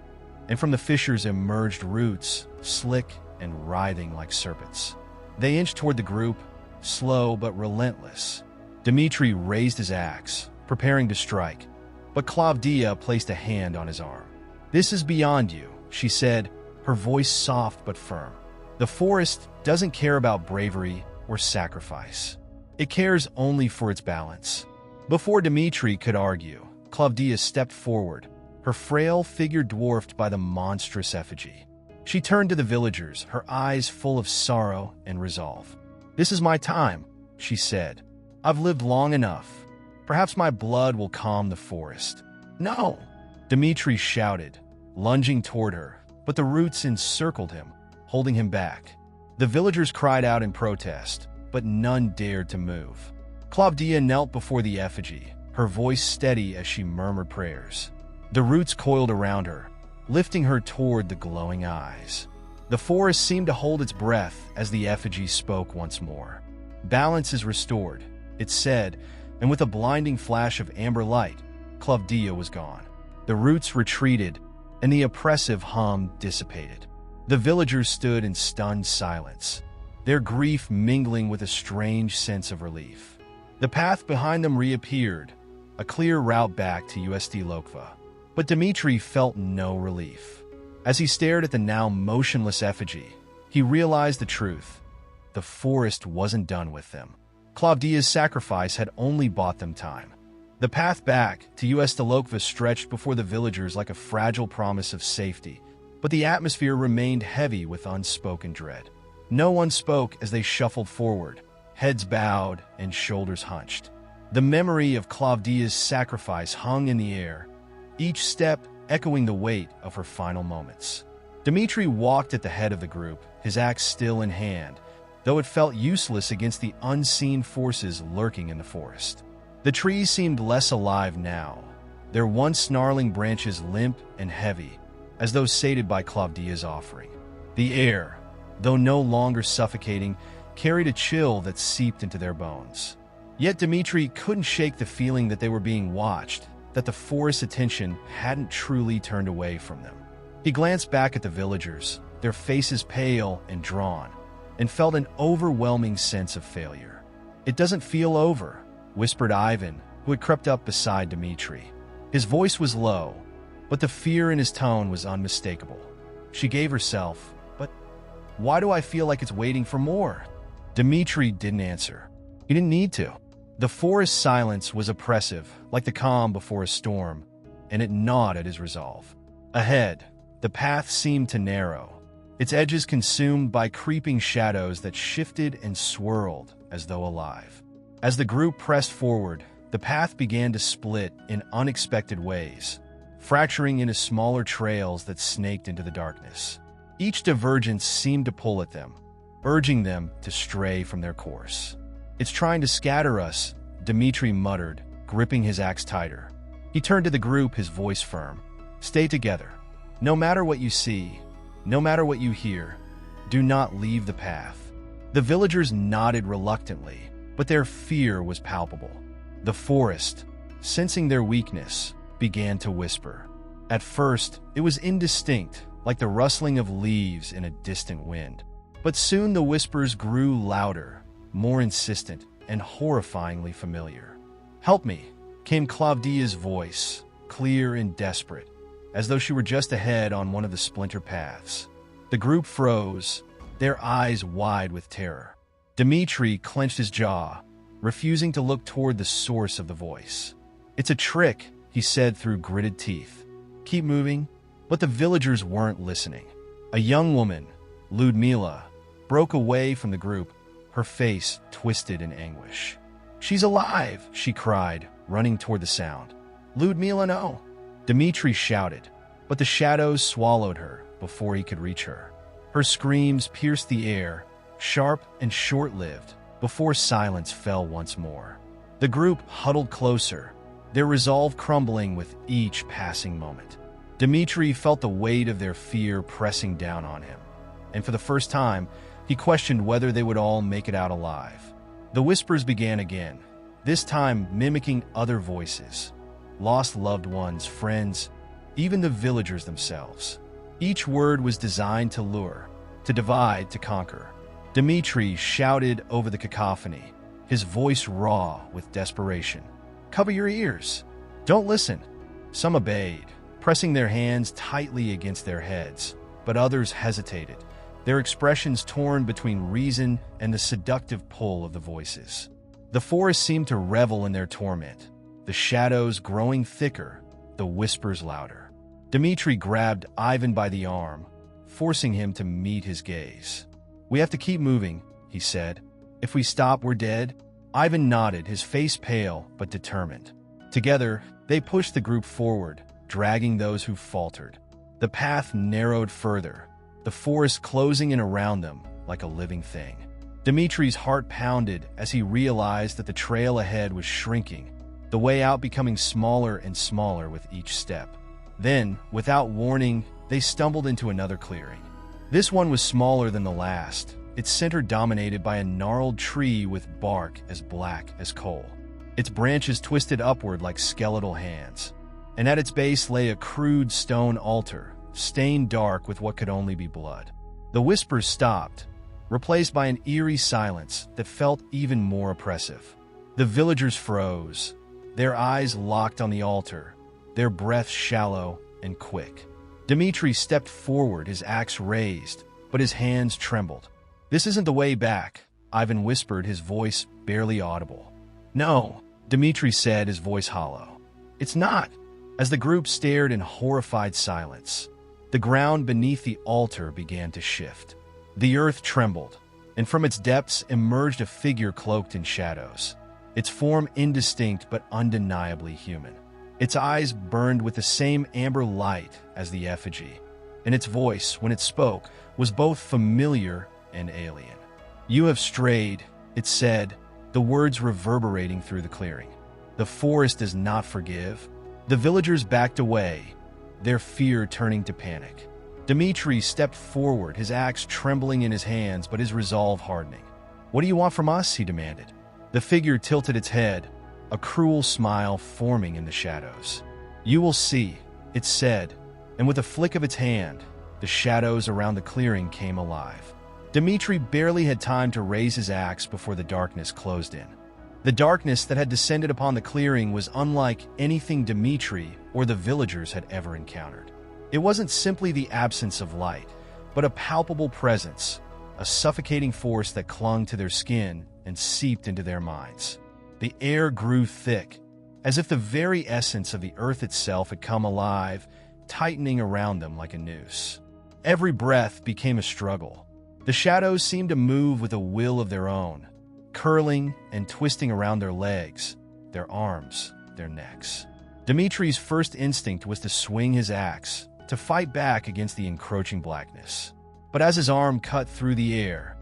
and from the fissures emerged roots, slick and writhing like serpents. They inched toward the group, slow but relentless. Dmitri raised his axe, preparing to strike, but Klavdia placed a hand on his arm. "This is beyond you," she said, her voice soft but firm. "The forest doesn't care about bravery or sacrifice. It cares only for its balance." Before Dmitri could argue, Klavdia stepped forward, her frail figure dwarfed by the monstrous effigy. She turned to the villagers, her eyes full of sorrow and resolve. "This is my time," she said. "I've lived long enough. Perhaps my blood will calm the forest." "No!" Dmitri shouted, lunging toward her, but the roots encircled him, holding him back. The villagers cried out in protest, but none dared to move. Klavdia knelt before the effigy, her voice steady as she murmured prayers. The roots coiled around her, lifting her toward the glowing eyes. The forest seemed to hold its breath as the effigy spoke once more. "Balance is restored," it said, and with a blinding flash of amber light, Klavdia was gone. The roots retreated, and the oppressive hum dissipated. The villagers stood in stunned silence, their grief mingling with a strange sense of relief. The path behind them reappeared, a clear route back to USD Lokva. But Dmitri felt no relief. As he stared at the now motionless effigy, he realized the truth. The forest wasn't done with them. Klavdia's sacrifice had only bought them time. The path back to USD Lokva stretched before the villagers like a fragile promise of safety, but the atmosphere remained heavy with unspoken dread. No one spoke as they shuffled forward, heads bowed and shoulders hunched. The memory of Klavdia's sacrifice hung in the air, each step echoing the weight of her final moments. Dmitri walked at the head of the group, his axe still in hand, though it felt useless against the unseen forces lurking in the forest. The trees seemed less alive now, their once snarling branches limp and heavy, as though sated by Klavdia's offering. The air, though no longer suffocating, carried a chill that seeped into their bones. Yet Dmitri couldn't shake the feeling that they were being watched, that the forest's attention hadn't truly turned away from them. He glanced back at the villagers, their faces pale and drawn, and felt an overwhelming sense of failure. "It doesn't feel over," whispered Ivan, who had crept up beside Dmitri. His voice was low, but the fear in his tone was unmistakable. She gave herself, "But why do I feel like it's waiting for more?" Dmitri didn't answer. He didn't need to. The forest silence was oppressive, like the calm before a storm, and it gnawed at his resolve. Ahead, the path seemed to narrow, its edges consumed by creeping shadows that shifted and swirled as though alive. As the group pressed forward, the path began to split in unexpected ways, fracturing into smaller trails that snaked into the darkness. Each divergence seemed to pull at them, urging them to stray from their course. "It's trying to scatter us," Dmitri muttered, gripping his axe tighter. He turned to the group, his voice firm. "Stay together. No matter what you see, no matter what you hear, do not leave the path." The villagers nodded reluctantly, but their fear was palpable. The forest, sensing their weakness, began to whisper. At first, it was indistinct, like the rustling of leaves in a distant wind. But soon the whispers grew louder, more insistent, and horrifyingly familiar. "Help me," came Klavdia's voice, clear and desperate, as though she were just ahead on one of the splinter paths. The group froze, their eyes wide with terror. Dmitri clenched his jaw, refusing to look toward the source of the voice. "It's a trick," he said through gritted teeth. Keep moving. But the villagers weren't listening. A young woman, Ludmila, broke away from the group, her face twisted in anguish. She's alive, she cried, running toward the sound. Ludmila, no, Dmitri shouted, but the shadows swallowed her before he could reach her. Her screams pierced the air, sharp and short-lived, before silence fell once more. The group huddled closer, their resolve crumbling with each passing moment. Dmitri felt the weight of their fear pressing down on him, and for the first time, he questioned whether they would all make it out alive. The whispers began again, this time mimicking other voices. Lost loved ones, friends, even the villagers themselves. Each word was designed to lure, to divide, to conquer. Dmitri shouted over the cacophony, his voice raw with desperation. Cover your ears. Don't listen. Some obeyed, pressing their hands tightly against their heads, but others hesitated, their expressions torn between reason and the seductive pull of the voices. The forest seemed to revel in their torment, the shadows growing thicker, the whispers louder. Dmitri grabbed Ivan by the arm, forcing him to meet his gaze. We have to keep moving, he said. If we stop, we're dead. Ivan nodded, his face pale but determined. Together, they pushed the group forward, dragging those who faltered. The path narrowed further, the forest closing in around them like a living thing. Dmitri's heart pounded as he realized that the trail ahead was shrinking, the way out becoming smaller and smaller with each step. Then, without warning, they stumbled into another clearing. This one was smaller than the last, its center dominated by a gnarled tree with bark as black as coal. Its branches twisted upward like skeletal hands, and at its base lay a crude stone altar, stained dark with what could only be blood. The whispers stopped, replaced by an eerie silence that felt even more oppressive. The villagers froze, their eyes locked on the altar, their breaths shallow and quick. Dmitri stepped forward, his axe raised, but his hands trembled. This isn't the way back, Ivan whispered, his voice barely audible. No, Dmitri said, his voice hollow. It's not. As the group stared in horrified silence, the ground beneath the altar began to shift. The earth trembled, and from its depths emerged a figure cloaked in shadows, its form indistinct but undeniably human. Its eyes burned with the same amber light as the effigy, and its voice, when it spoke, was both familiar and alien. You have strayed, it said, the words reverberating through the clearing. The forest does not forgive. The villagers backed away, their fear turning to panic. Dmitri stepped forward, his axe trembling in his hands but his resolve hardening. What do you want from us? He demanded. The figure tilted its head, a cruel smile forming in the shadows. You will see, it said, and with a flick of its hand, the shadows around the clearing came alive. Dmitri barely had time to raise his axe before the darkness closed in. The darkness that had descended upon the clearing was unlike anything Dmitri or the villagers had ever encountered. It wasn't simply the absence of light, but a palpable presence, a suffocating force that clung to their skin and seeped into their minds. The air grew thick, as if the very essence of the earth itself had come alive, tightening around them like a noose. Every breath became a struggle. The shadows seemed to move with a will of their own, curling and twisting around their legs, their arms, their necks. Dmitri's first instinct was to swing his axe, to fight back against the encroaching blackness. But as his arm cut through the air,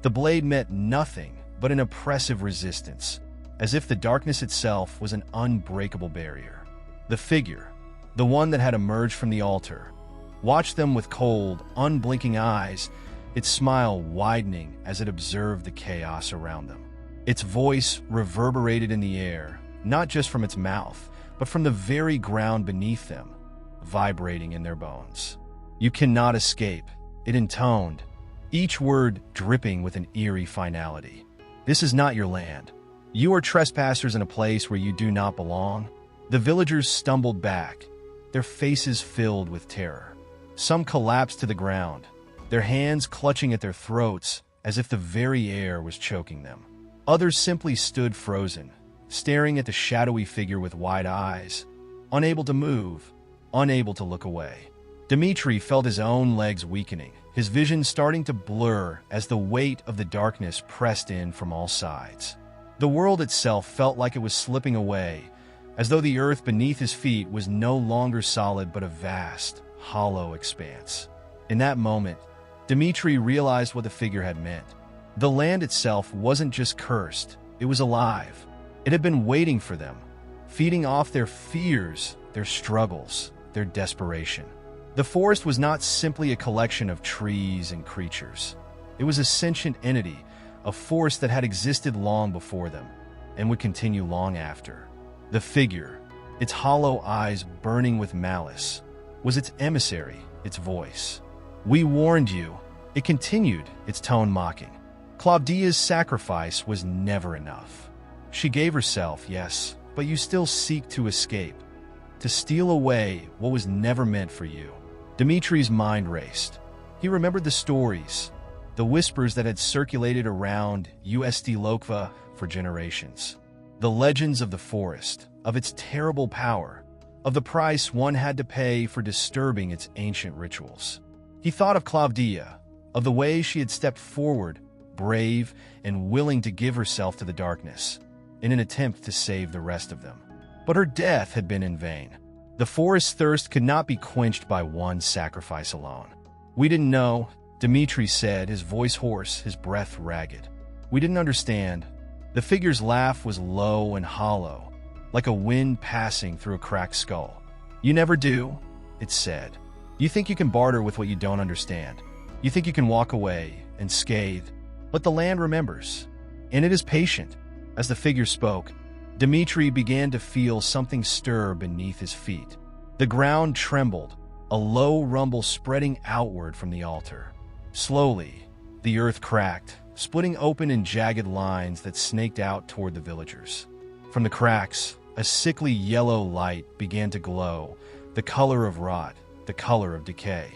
the blade met nothing but an oppressive resistance, as if the darkness itself was an unbreakable barrier. The figure, the one that had emerged from the altar, watched them with cold, unblinking eyes, its smile widening as it observed the chaos around them. Its voice reverberated in the air, not just from its mouth, but from the very ground beneath them, vibrating in their bones. You cannot escape, it intoned, each word dripping with an eerie finality. This is not your land. You are trespassers in a place where you do not belong. The villagers stumbled back, their faces filled with terror. Some collapsed to the ground, their hands clutching at their throats as if the very air was choking them. Others simply stood frozen, staring at the shadowy figure with wide eyes, unable to move, unable to look away. Dmitri felt his own legs weakening, his vision starting to blur as the weight of the darkness pressed in from all sides. The world itself felt like it was slipping away, as though the earth beneath his feet was no longer solid but a vast, hollow expanse. In that moment, Dmitri realized what the figure had meant. The land itself wasn't just cursed, it was alive. It had been waiting for them, feeding off their fears, their struggles, their desperation. The forest was not simply a collection of trees and creatures. It was a sentient entity, a force that had existed long before them, and would continue long after. The figure, its hollow eyes burning with malice, was its emissary, its voice. "We warned you," it continued, its tone mocking. Claudia's sacrifice was never enough. She gave herself, yes, but you still seek to escape, to steal away what was never meant for you. Dmitri's mind raced. He remembered the stories, the whispers that had circulated around Ust-Lokva for generations. The legends of the forest, of its terrible power, of the price one had to pay for disturbing its ancient rituals. He thought of Claudia, of the way she had stepped forward, brave and willing to give herself to the darkness, in an attempt to save the rest of them. But her death had been in vain. The forest's thirst could not be quenched by one sacrifice alone. "We didn't know," Dmitri said, his voice hoarse, his breath ragged. "We didn't understand." The figure's laugh was low and hollow, like a wind passing through a cracked skull. "You never do," it said. "You think you can barter with what you don't understand. You think you can walk away, unscathed. But the land remembers, and it is patient." As the figure spoke, Dmitri began to feel something stir beneath his feet. The ground trembled, a low rumble spreading outward from the altar. Slowly, the earth cracked, splitting open in jagged lines that snaked out toward the villagers. From the cracks, a sickly yellow light began to glow, the color of rot, the color of decay.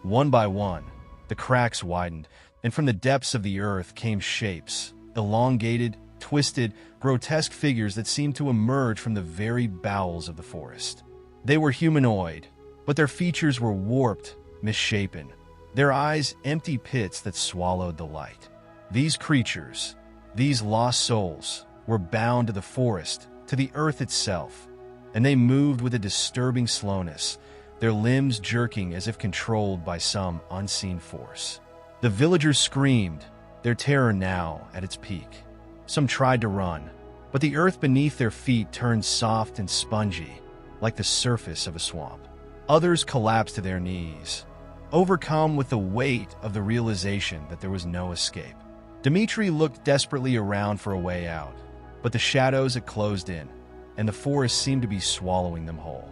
One by one, the cracks widened, and from the depths of the earth came shapes, elongated, twisted, grotesque figures that seemed to emerge from the very bowels of the forest. They were humanoid, but their features were warped, misshapen, their eyes empty pits that swallowed the light. These creatures, these lost souls, were bound to the forest, to the earth itself, and they moved with a disturbing slowness, their limbs jerking as if controlled by some unseen force. The villagers screamed, their terror now at its peak. Some tried to run, but the earth beneath their feet turned soft and spongy, like the surface of a swamp. Others collapsed to their knees, overcome with the weight of the realization that there was no escape. Dmitri looked desperately around for a way out, but the shadows had closed in, and the forest seemed to be swallowing them whole.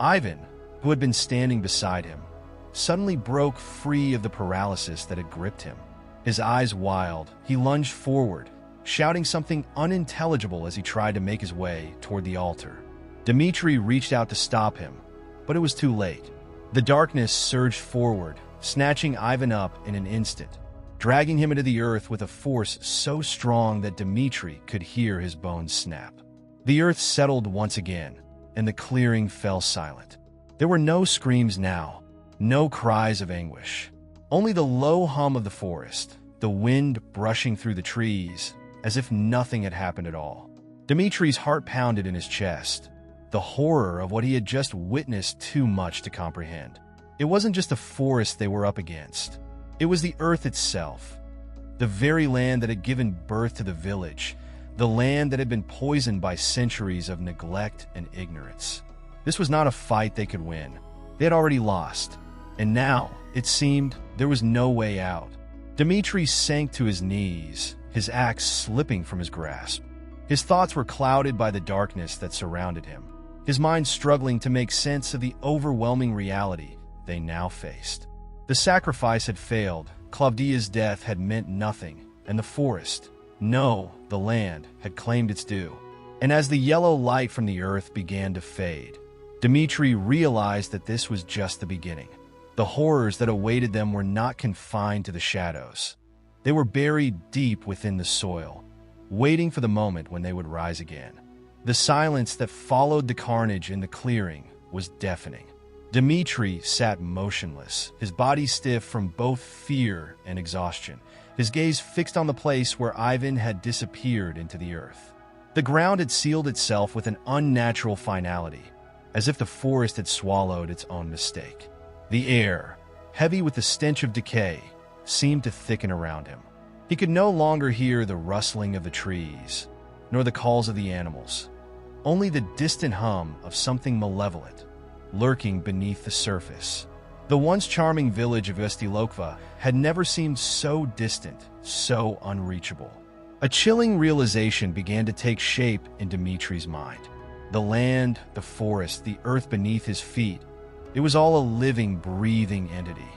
Ivan, who had been standing beside him, suddenly broke free of the paralysis that had gripped him. His eyes wild, he lunged forward, shouting something unintelligible as he tried to make his way toward the altar. Dmitri reached out to stop him, but it was too late. The darkness surged forward, snatching Ivan up in an instant, dragging him into the earth with a force so strong that Dmitri could hear his bones snap. The earth settled once again, and the clearing fell silent. There were no screams now, no cries of anguish, only the low hum of the forest, the wind brushing through the trees, as if nothing had happened at all. Dmitri's heart pounded in his chest. The horror of what he had just witnessed too much to comprehend. It wasn't just the forest they were up against. It was the earth itself, the very land that had given birth to the village, the land that had been poisoned by centuries of neglect and ignorance. This was not a fight they could win. They had already lost, and now, it seemed, there was no way out. Dmitri sank to his knees, his axe slipping from his grasp. His thoughts were clouded by the darkness that surrounded him, his mind struggling to make sense of the overwhelming reality they now faced. The sacrifice had failed, Claudia's death had meant nothing, and the forest, no, the land, had claimed its due. And as the yellow light from the earth began to fade, Dmitri realized that this was just the beginning. The horrors that awaited them were not confined to the shadows. They were buried deep within the soil, waiting for the moment when they would rise again. The silence that followed the carnage in the clearing was deafening. Dmitri sat motionless, his body stiff from both fear and exhaustion, his gaze fixed on the place where Ivan had disappeared into the earth. The ground had sealed itself with an unnatural finality, as if the forest had swallowed its own mistake. The air, heavy with the stench of decay, seemed to thicken around him. He could no longer hear the rustling of the trees, nor the calls of the animals, only the distant hum of something malevolent lurking beneath the surface. The once charming village of Ustylokva had never seemed so distant, so unreachable. A chilling realization began to take shape in Dmitri's mind. The land, the forest, the earth beneath his feet, it was all a living, breathing entity.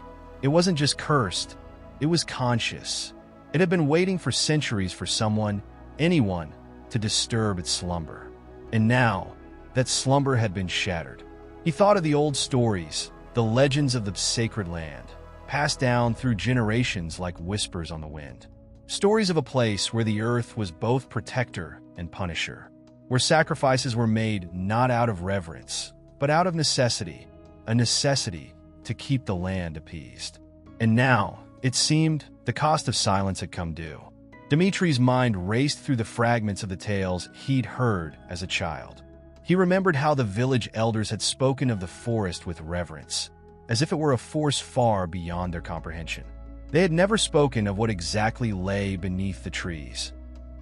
It wasn't just cursed, it was conscious. It had been waiting for centuries for someone, anyone, to disturb its slumber. And now, that slumber had been shattered. He thought of the old stories, the legends of the sacred land, passed down through generations like whispers on the wind. Stories of a place where the earth was both protector and punisher, where sacrifices were made not out of reverence, but out of necessity, a necessity to keep the land appeased. And now, it seemed, the cost of silence had come due. Dmitri's mind raced through the fragments of the tales he'd heard as a child. He remembered how the village elders had spoken of the forest with reverence, as if it were a force far beyond their comprehension. They had never spoken of what exactly lay beneath the trees,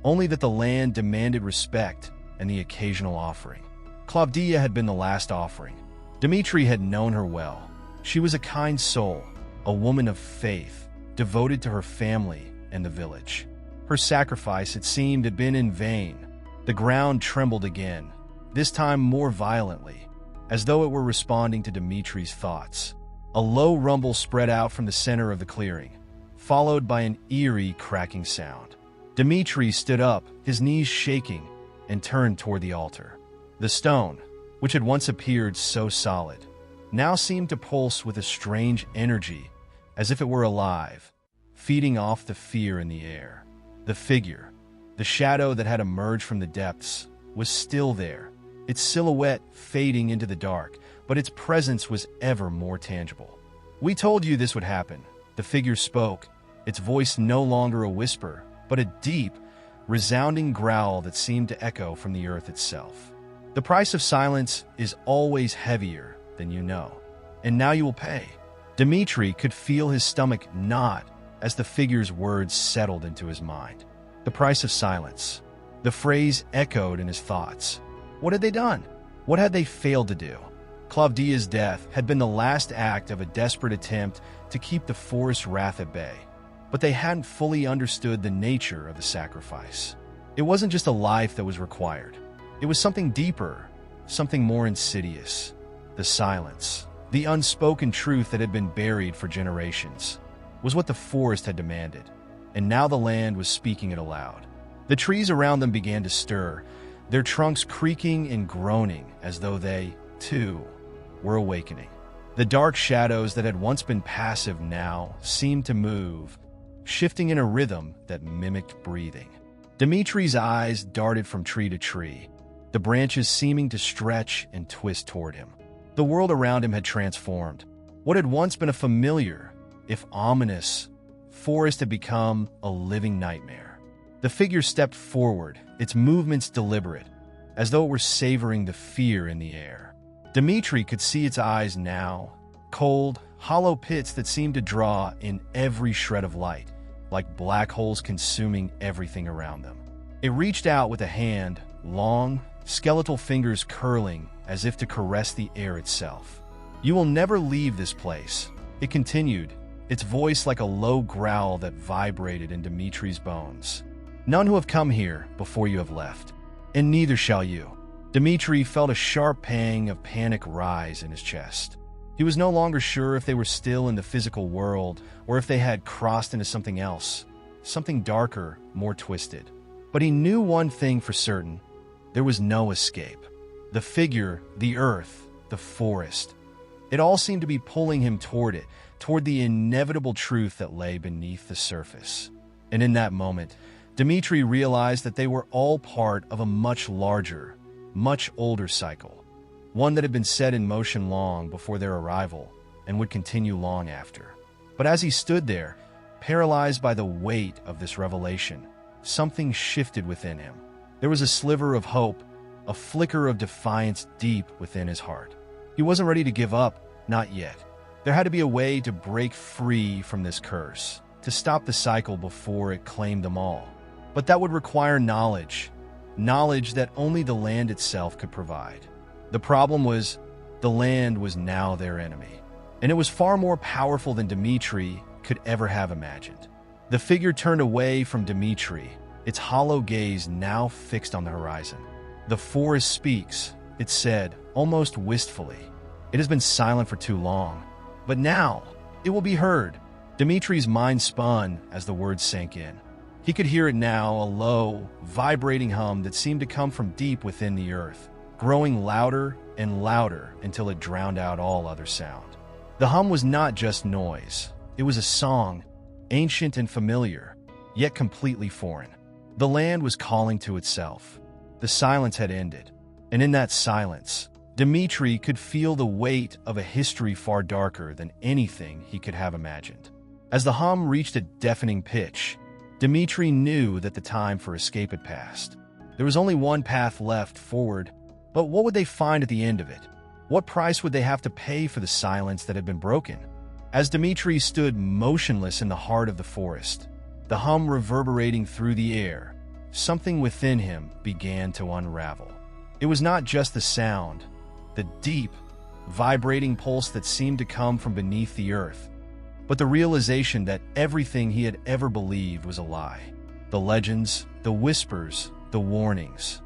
only that the land demanded respect and the occasional offering. Klavdia had been the last offering. Dmitri had known her well. She was a kind soul, a woman of faith, devoted to her family and the village. Her sacrifice, it seemed, had been in vain. The ground trembled again, this time more violently, as though it were responding to Dmitri's thoughts. A low rumble spread out from the center of the clearing, followed by an eerie cracking sound. Dmitri stood up, his knees shaking, and turned toward the altar. The stone, which had once appeared so solid, now seemed to pulse with a strange energy, as if it were alive, feeding off the fear in the air. The figure, the shadow that had emerged from the depths, was still there, its silhouette fading into the dark, but its presence was ever more tangible. "We told you this would happen," the figure spoke, its voice no longer a whisper, but a deep, resounding growl that seemed to echo from the earth itself. "The price of silence is always heavier than you know, and now you will pay." Dmitri could feel his stomach knot as the figure's words settled into his mind. The price of silence. The phrase echoed in his thoughts. What had they done? What had they failed to do? Klavdia's death had been the last act of a desperate attempt to keep the forest's wrath at bay, but they hadn't fully understood the nature of the sacrifice. It wasn't just a life that was required. It was something deeper, something more insidious. The silence, the unspoken truth that had been buried for generations, was what the forest had demanded, and now the land was speaking it aloud. The trees around them began to stir, their trunks creaking and groaning as though they, too, were awakening. The dark shadows that had once been passive now seemed to move, shifting in a rhythm that mimicked breathing. Dmitri's eyes darted from tree to tree, the branches seeming to stretch and twist toward him. The world around him had transformed. What had once been a familiar, if ominous, forest had become a living nightmare. The figure stepped forward, its movements deliberate, as though it were savoring the fear in the air. Dmitri could see its eyes now, cold, hollow pits that seemed to draw in every shred of light, like black holes consuming everything around them. It reached out with a hand, long, skeletal fingers curling as if to caress the air itself. "You will never leave this place," it continued, its voice like a low growl that vibrated in Dmitri's bones. "None who have come here before you have left, and neither shall you." Dmitri felt a sharp pang of panic rise in his chest. He was no longer sure if they were still in the physical world or if they had crossed into something else, something darker, more twisted. But he knew one thing for certain: there was no escape. The figure, the earth, the forest, it all seemed to be pulling him toward it, toward the inevitable truth that lay beneath the surface. And in that moment, Dmitri realized that they were all part of a much larger, much older cycle, one that had been set in motion long before their arrival and would continue long after. But as he stood there, paralyzed by the weight of this revelation, something shifted within him. There was a sliver of hope, a flicker of defiance deep within his heart. He wasn't ready to give up, not yet. There had to be a way to break free from this curse, to stop the cycle before it claimed them all. But that would require knowledge that only the land itself could provide. The problem was, the land was now their enemy, and it was far more powerful than Dmitri could ever have imagined. The figure turned away from Dmitri, its hollow gaze now fixed on the horizon. "The forest speaks," it said, almost wistfully. "It has been silent for too long, but now it will be heard." Dmitri's mind spun as the words sank in. He could hear it now, a low, vibrating hum that seemed to come from deep within the earth, growing louder and louder until it drowned out all other sound. The hum was not just noise. It was a song, ancient and familiar, yet completely foreign. The land was calling to itself. The silence had ended, and in that silence, Dmitri could feel the weight of a history far darker than anything he could have imagined. As the hum reached a deafening pitch, Dmitri knew that the time for escape had passed. There was only one path left forward, but what would they find at the end of it? What price would they have to pay for the silence that had been broken? As Dmitri stood motionless in the heart of the forest, the hum reverberating through the air, something within him began to unravel. It was not just the sound, the deep, vibrating pulse that seemed to come from beneath the earth, but the realization that everything he had ever believed was a lie. The legends, the whispers, the warnings.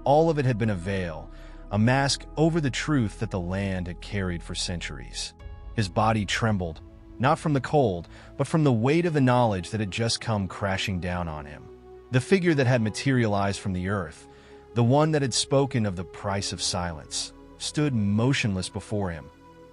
All of it had been a veil, a mask over the truth that the land had carried for centuries. His body trembled, not from the cold, but from the weight of the knowledge that had just come crashing down on him. The figure that had materialized from the earth, the one that had spoken of the price of silence, stood motionless before him,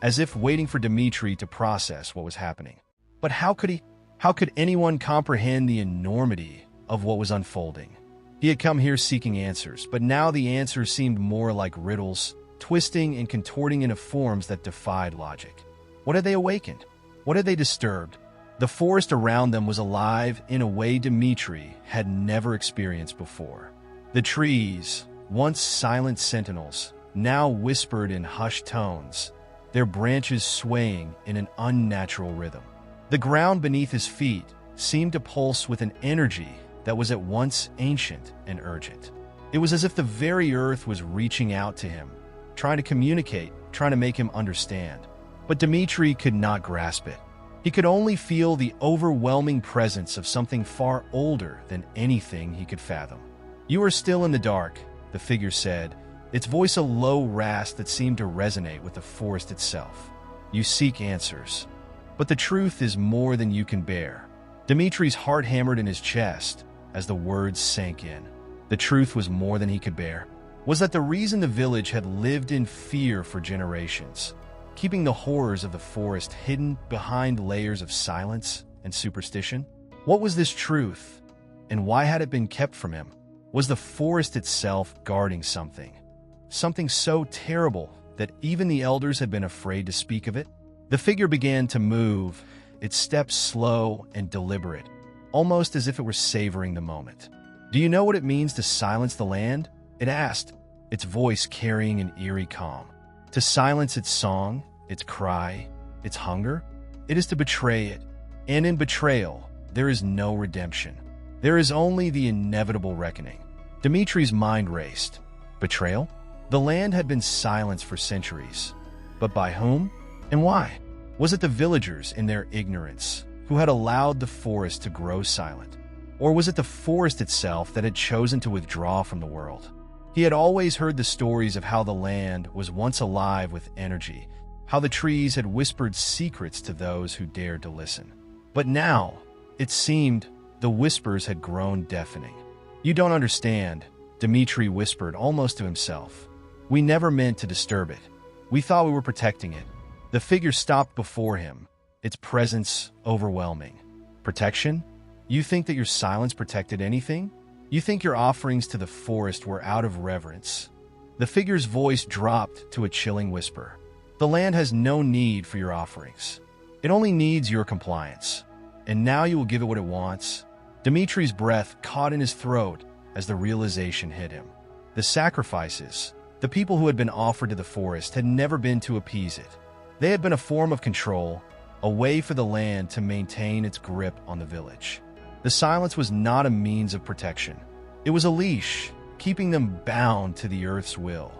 as if waiting for Dmitri to process what was happening. But how could anyone comprehend the enormity of what was unfolding? He had come here seeking answers, but now the answers seemed more like riddles, twisting and contorting into forms that defied logic. What had they awakened? What had they disturbed? The forest around them was alive in a way Dmitri had never experienced before. The trees, once silent sentinels, now whispered in hushed tones, their branches swaying in an unnatural rhythm. The ground beneath his feet seemed to pulse with an energy that was at once ancient and urgent. It was as if the very earth was reaching out to him, trying to communicate, trying to make him understand. But Dmitri could not grasp it. He could only feel the overwhelming presence of something far older than anything he could fathom. "You are still in the dark," the figure said, its voice a low rasp that seemed to resonate with the forest itself. "You seek answers, but the truth is more than you can bear." Dmitri's heart hammered in his chest as the words sank in. The truth was more than he could bear. Was that the reason the village had lived in fear for generations, keeping the horrors of the forest hidden behind layers of silence and superstition? What was this truth, and why had it been kept from him? Was the forest itself guarding something? Something so terrible that even the elders had been afraid to speak of it? The figure began to move, its steps slow and deliberate, almost as if it were savoring the moment. "Do you know what it means to silence the land?" it asked, its voice carrying an eerie calm. To silence its song, its cry, its hunger? It is to betray it, and in betrayal, there is no redemption. There is only the inevitable reckoning. Dmitri's mind raced. Betrayal? The land had been silenced for centuries. But by whom? And why? Was it the villagers in their ignorance who had allowed the forest to grow silent? Or was it the forest itself that had chosen to withdraw from the world? He had always heard the stories of how the land was once alive with energy, how the trees had whispered secrets to those who dared to listen. But now, it seemed, the whispers had grown deafening. "You don't understand," Dmitri whispered almost to himself. "We never meant to disturb it. We thought we were protecting it." The figure stopped before him, its presence overwhelming. "Protection? You think that your silence protected anything? You think your offerings to the forest were out of reverence? The figure's voice dropped to a chilling whisper. The land has no need for your offerings. It only needs your compliance. And now you will give it what it wants? Dimitri's breath caught in his throat as the realization hit him. The sacrifices, the people who had been offered to the forest, had never been to appease it. They had been a form of control, a way for the land to maintain its grip on the village. The silence was not a means of protection. It was a leash, keeping them bound to the earth's will.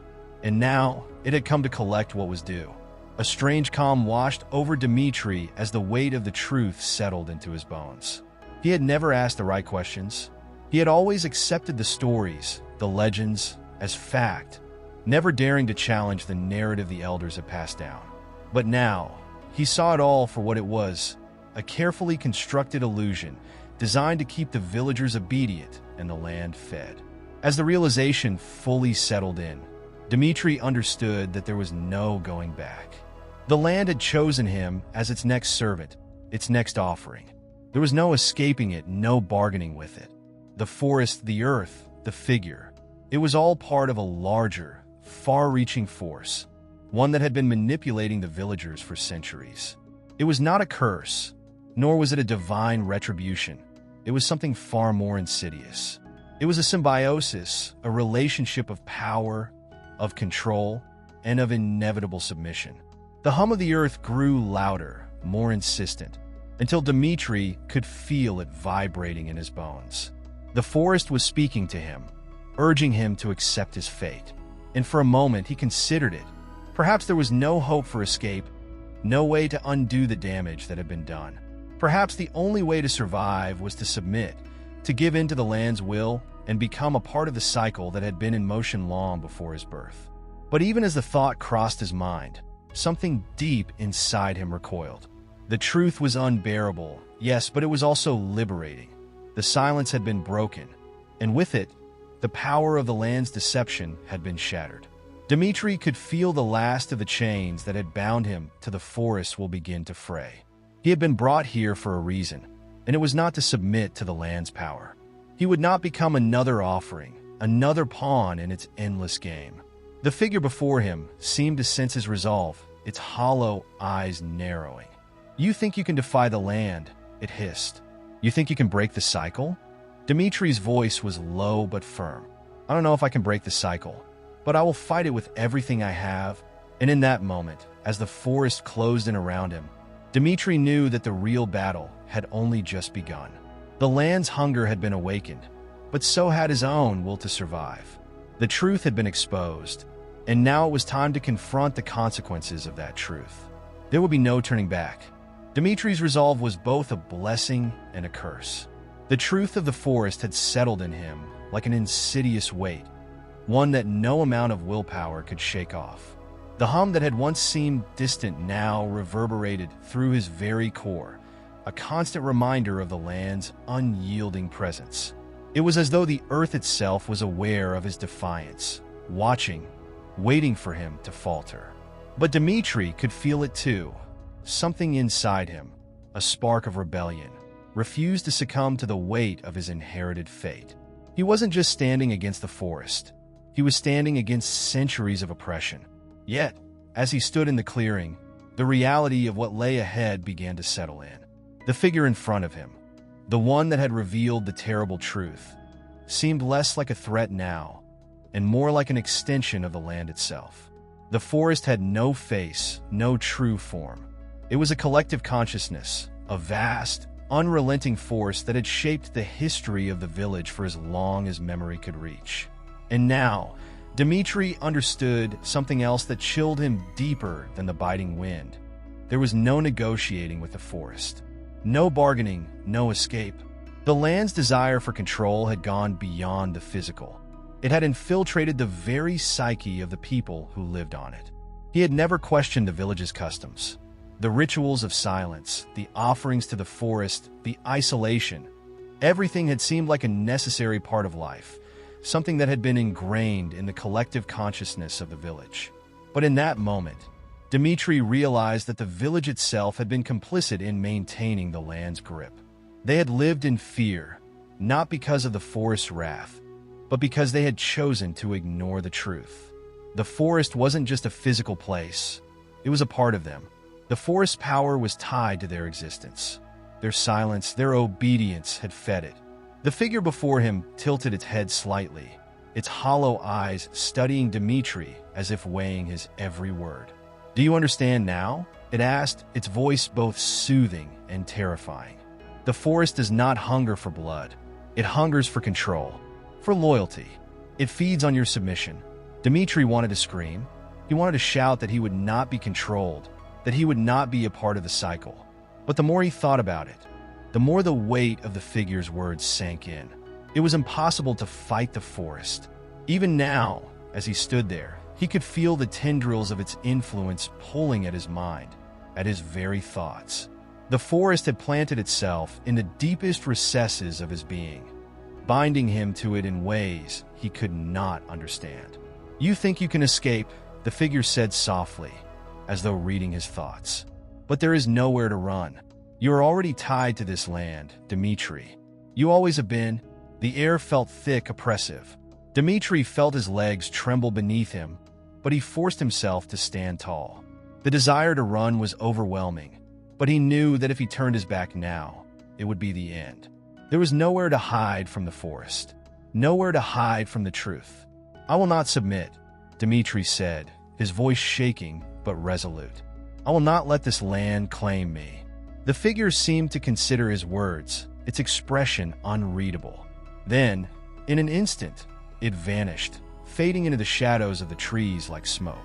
And now, it had come to collect what was due. A strange calm washed over Dimitri as the weight of the truth settled into his bones. He had never asked the right questions. He had always accepted the stories, the legends, as fact, never daring to challenge the narrative the elders had passed down. But now, he saw it all for what it was, a carefully constructed illusion designed to keep the villagers obedient and the land fed. As the realization fully settled in, Dimitri understood that there was no going back. The land had chosen him as its next servant, its next offering. There was no escaping it, no bargaining with it. The forest, the earth, the figure. It was all part of a larger, far-reaching force, one that had been manipulating the villagers for centuries. It was not a curse, nor was it a divine retribution. It was something far more insidious. It was a symbiosis, a relationship of power, of control, and of inevitable submission. The hum of the earth grew louder, more insistent, until Dimitri could feel it vibrating in his bones. The forest was speaking to him, urging him to accept his fate. And for a moment he considered it. Perhaps there was no hope for escape, no way to undo the damage that had been done. Perhaps the only way to survive was to submit, to give in to the land's will, and become a part of the cycle that had been in motion long before his birth. But even as the thought crossed his mind, something deep inside him recoiled. The truth was unbearable, yes, but it was also liberating. The silence had been broken, and with it, the power of the land's deception had been shattered. Dimitri could feel the last of the chains that had bound him to the forest will begin to fray. He had been brought here for a reason, and it was not to submit to the land's power. He would not become another offering, another pawn in its endless game. The figure before him seemed to sense his resolve, its hollow eyes narrowing. "You think you can defy the land," it hissed. "You think you can break the cycle?" Dimitri's voice was low but firm. "I don't know if I can break the cycle, but I will fight it with everything I have." And in that moment, as the forest closed in around him, Dimitri knew that the real battle had only just begun. The land's hunger had been awakened, but so had his own will to survive. The truth had been exposed, and now it was time to confront the consequences of that truth. There would be no turning back. Dimitri's resolve was both a blessing and a curse. The truth of the forest had settled in him like an insidious weight, one that no amount of willpower could shake off. The hum that had once seemed distant now reverberated through his very core, a constant reminder of the land's unyielding presence. It was as though the earth itself was aware of his defiance, watching, waiting for him to falter. But Dimitri could feel it too. Something inside him, a spark of rebellion, refused to succumb to the weight of his inherited fate. He wasn't just standing against the forest. He was standing against centuries of oppression. Yet, as he stood in the clearing, the reality of what lay ahead began to settle in. The figure in front of him, the one that had revealed the terrible truth, seemed less like a threat now, and more like an extension of the land itself. The forest had no face, no true form. It was a collective consciousness, a vast, unrelenting force that had shaped the history of the village for as long as memory could reach. And now, Dimitri understood something else that chilled him deeper than the biting wind. There was no negotiating with the forest. No bargaining, no escape. The land's desire for control had gone beyond the physical. It had infiltrated the very psyche of the people who lived on it. He had never questioned the village's customs. The rituals of silence, the offerings to the forest, the isolation. Everything had seemed like a necessary part of life, something that had been ingrained in the collective consciousness of the village. But in that moment, Dimitri realized that the village itself had been complicit in maintaining the land's grip. They had lived in fear, not because of the forest's wrath, but because they had chosen to ignore the truth. The forest wasn't just a physical place. It was a part of them. The forest's power was tied to their existence. Their silence, their obedience had fed it. The figure before him tilted its head slightly, its hollow eyes studying Dmitri as if weighing his every word. "Do you understand now?" it asked, its voice both soothing and terrifying. The forest does not hunger for blood. It hungers for control, for loyalty. It feeds on your submission. Dmitri wanted to scream. He wanted to shout that he would not be controlled, that he would not be a part of the cycle. But the more he thought about it, the more the weight of the figure's words sank in. It was impossible to fight the forest. Even now, as he stood there, he could feel the tendrils of its influence pulling at his mind, at his very thoughts. The forest had planted itself in the deepest recesses of his being, binding him to it in ways he could not understand. "You think you can escape," the figure said softly, as though reading his thoughts. "But there is nowhere to run. You are already tied to this land, Dmitri. You always have been." The air felt thick, oppressive. Dmitri felt his legs tremble beneath him, but he forced himself to stand tall. The desire to run was overwhelming, but he knew that if he turned his back now, it would be the end. There was nowhere to hide from the forest, nowhere to hide from the truth. "I will not submit," Dmitri said, his voice shaking but resolute. "I will not let this land claim me." The figure seemed to consider his words, its expression unreadable. Then, in an instant, it vanished, fading into the shadows of the trees like smoke.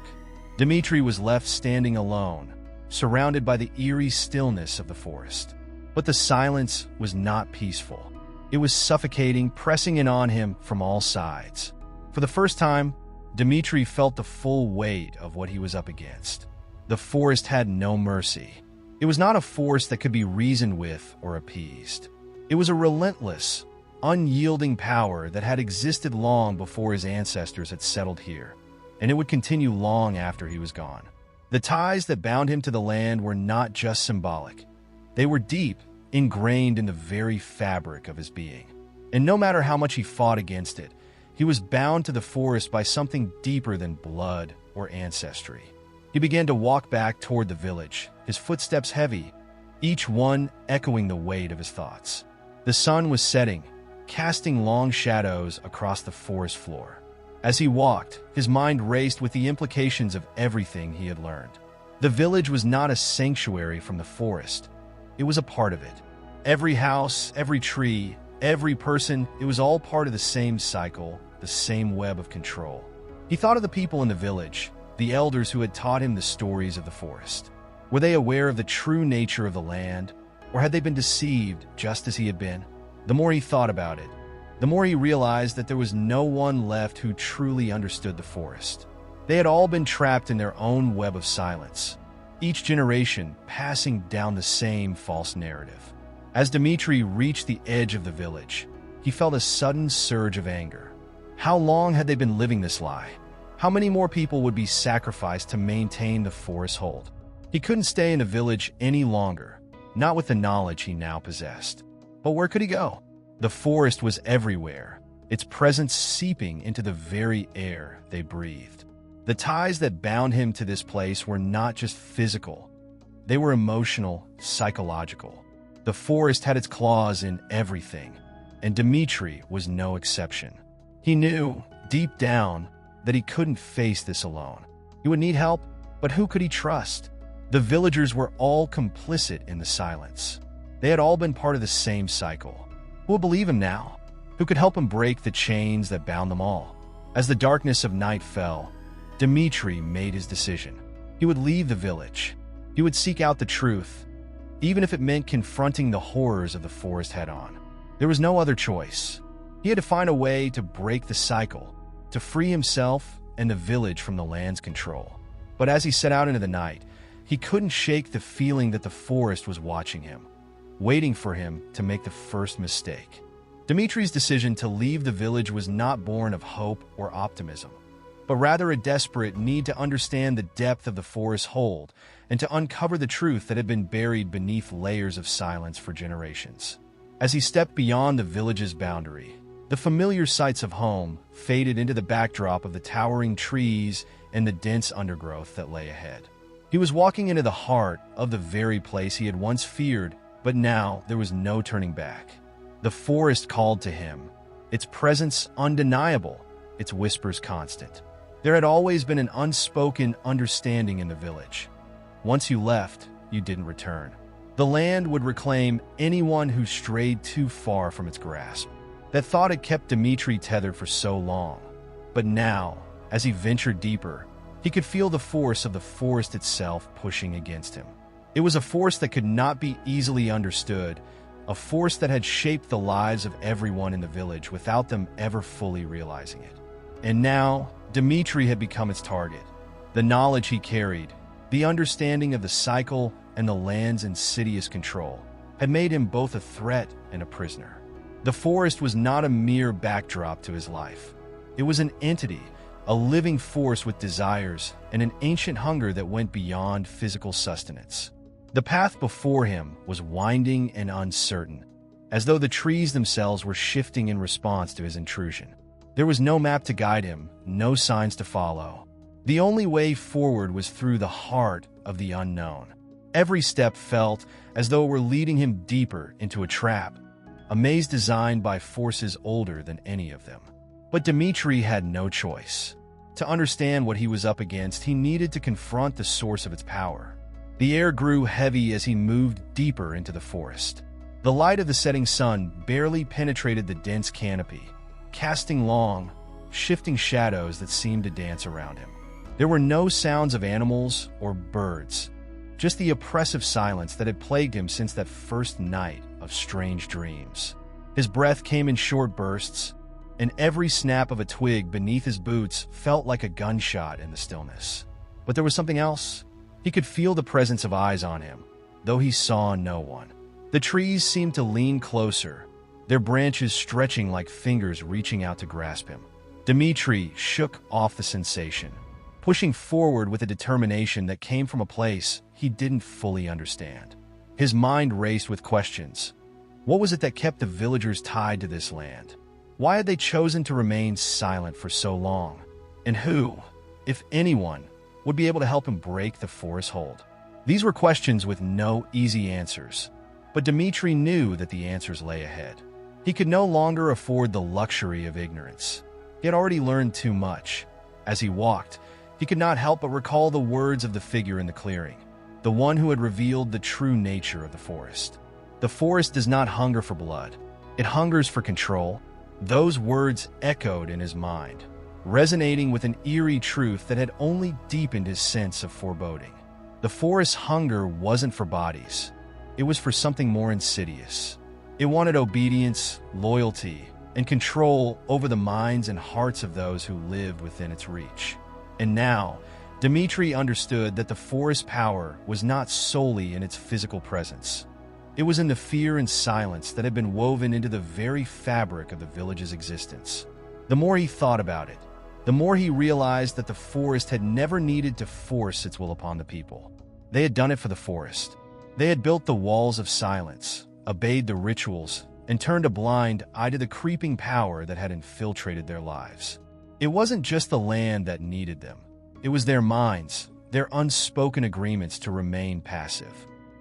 Dmitri was left standing alone, surrounded by the eerie stillness of the forest. But the silence was not peaceful. It was suffocating, pressing in on him from all sides. For the first time, Dmitri felt the full weight of what he was up against. The forest had no mercy. It was not a force that could be reasoned with or appeased. It was a relentless, unyielding power that had existed long before his ancestors had settled here, and it would continue long after he was gone. The ties that bound him to the land were not just symbolic. They were deep, ingrained in the very fabric of his being. And no matter how much he fought against it, he was bound to the forest by something deeper than blood or ancestry. He began to walk back toward the village, his footsteps heavy, each one echoing the weight of his thoughts. The sun was setting, casting long shadows across the forest floor. As he walked, his mind raced with the implications of everything he had learned. The village was not a sanctuary from the forest. It was a part of it. Every house, every tree, every person, it was all part of the same cycle, the same web of control. He thought of the people in the village, the elders who had taught him the stories of the forest. Were they aware of the true nature of the land, or had they been deceived just as he had been? The more he thought about it, the more he realized that there was no one left who truly understood the forest. They had all been trapped in their own web of silence, each generation passing down the same false narrative. As Dmitri reached the edge of the village, he felt a sudden surge of anger. How long had they been living this lie? How many more people would be sacrificed to maintain the forest hold? He couldn't stay in the village any longer, not with the knowledge he now possessed. But where could he go? The forest was everywhere, its presence seeping into the very air they breathed. The ties that bound him to this place were not just physical. They were emotional, psychological. The forest had its claws in everything, and Dmitri was no exception. He knew, deep down, that he couldn't face this alone. He would need help, but who could he trust? The villagers were all complicit in the silence. They had all been part of the same cycle. Who would believe him now? Who could help him break the chains that bound them all? As the darkness of night fell, Dmitri made his decision. He would leave the village. He would seek out the truth, even if it meant confronting the horrors of the forest head-on. There was no other choice. He had to find a way to break the cycle, to free himself and the village from the land's control. But as he set out into the night, he couldn't shake the feeling that the forest was watching him, waiting for him to make the first mistake. Dmitri's decision to leave the village was not born of hope or optimism, but rather a desperate need to understand the depth of the forest's hold and to uncover the truth that had been buried beneath layers of silence for generations. As he stepped beyond the village's boundary, The familiar sights of home faded into the backdrop of the towering trees and the dense undergrowth that lay ahead. He was walking into the heart of the very place he had once feared, but now there was no turning back. The forest called to him, its presence undeniable, its whispers constant. There had always been an unspoken understanding in the village. Once you left, you didn't return. The land would reclaim anyone who strayed too far from its grasp. That thought had kept Dmitri tethered for so long. But now, as he ventured deeper, he could feel the force of the forest itself pushing against him. It was a force that could not be easily understood, a force that had shaped the lives of everyone in the village without them ever fully realizing it. And now, Dmitri had become its target. The knowledge he carried, the understanding of the cycle and the land's insidious control, had made him both a threat and a prisoner. The forest was not a mere backdrop to his life. It was an entity, a living force with desires and an ancient hunger that went beyond physical sustenance. The path before him was winding and uncertain, as though the trees themselves were shifting in response to his intrusion. There was no map to guide him, no signs to follow. The only way forward was through the heart of the unknown. Every step felt as though it were leading him deeper into a trap, a maze designed by forces older than any of them. But Dmitri had no choice. To understand what he was up against, he needed to confront the source of its power. The air grew heavy as he moved deeper into the forest. The light of the setting sun barely penetrated the dense canopy, casting long, shifting shadows that seemed to dance around him. There were no sounds of animals or birds, just the oppressive silence that had plagued him since that first night of strange dreams. His breath came in short bursts, and every snap of a twig beneath his boots felt like a gunshot in the stillness. But there was something else. He could feel the presence of eyes on him, though he saw no one. The trees seemed to lean closer, their branches stretching like fingers reaching out to grasp him. Dmitri shook off the sensation, pushing forward with a determination that came from a place he didn't fully understand. His mind raced with questions. What was it that kept the villagers tied to this land? Why had they chosen to remain silent for so long? And who, if anyone, would be able to help him break the forest hold? These were questions with no easy answers, but Dmitri knew that the answers lay ahead. He could no longer afford the luxury of ignorance. He had already learned too much. As he walked, he could not help but recall the words of the figure in the clearing, the one who had revealed the true nature of the forest. The forest does not hunger for blood. It hungers for control. Those words echoed in his mind, resonating with an eerie truth that had only deepened his sense of foreboding. The forest's hunger wasn't for bodies. It was for something more insidious. It wanted obedience, loyalty, and control over the minds and hearts of those who lived within its reach. And now, Dmitri understood that the forest's power was not solely in its physical presence. It was in the fear and silence that had been woven into the very fabric of the village's existence. The more he thought about it, the more he realized that the forest had never needed to force its will upon the people. They had done it for the forest. They had built the walls of silence, obeyed the rituals, and turned a blind eye to the creeping power that had infiltrated their lives. It wasn't just the land that needed them. It was their minds, their unspoken agreements to remain passive.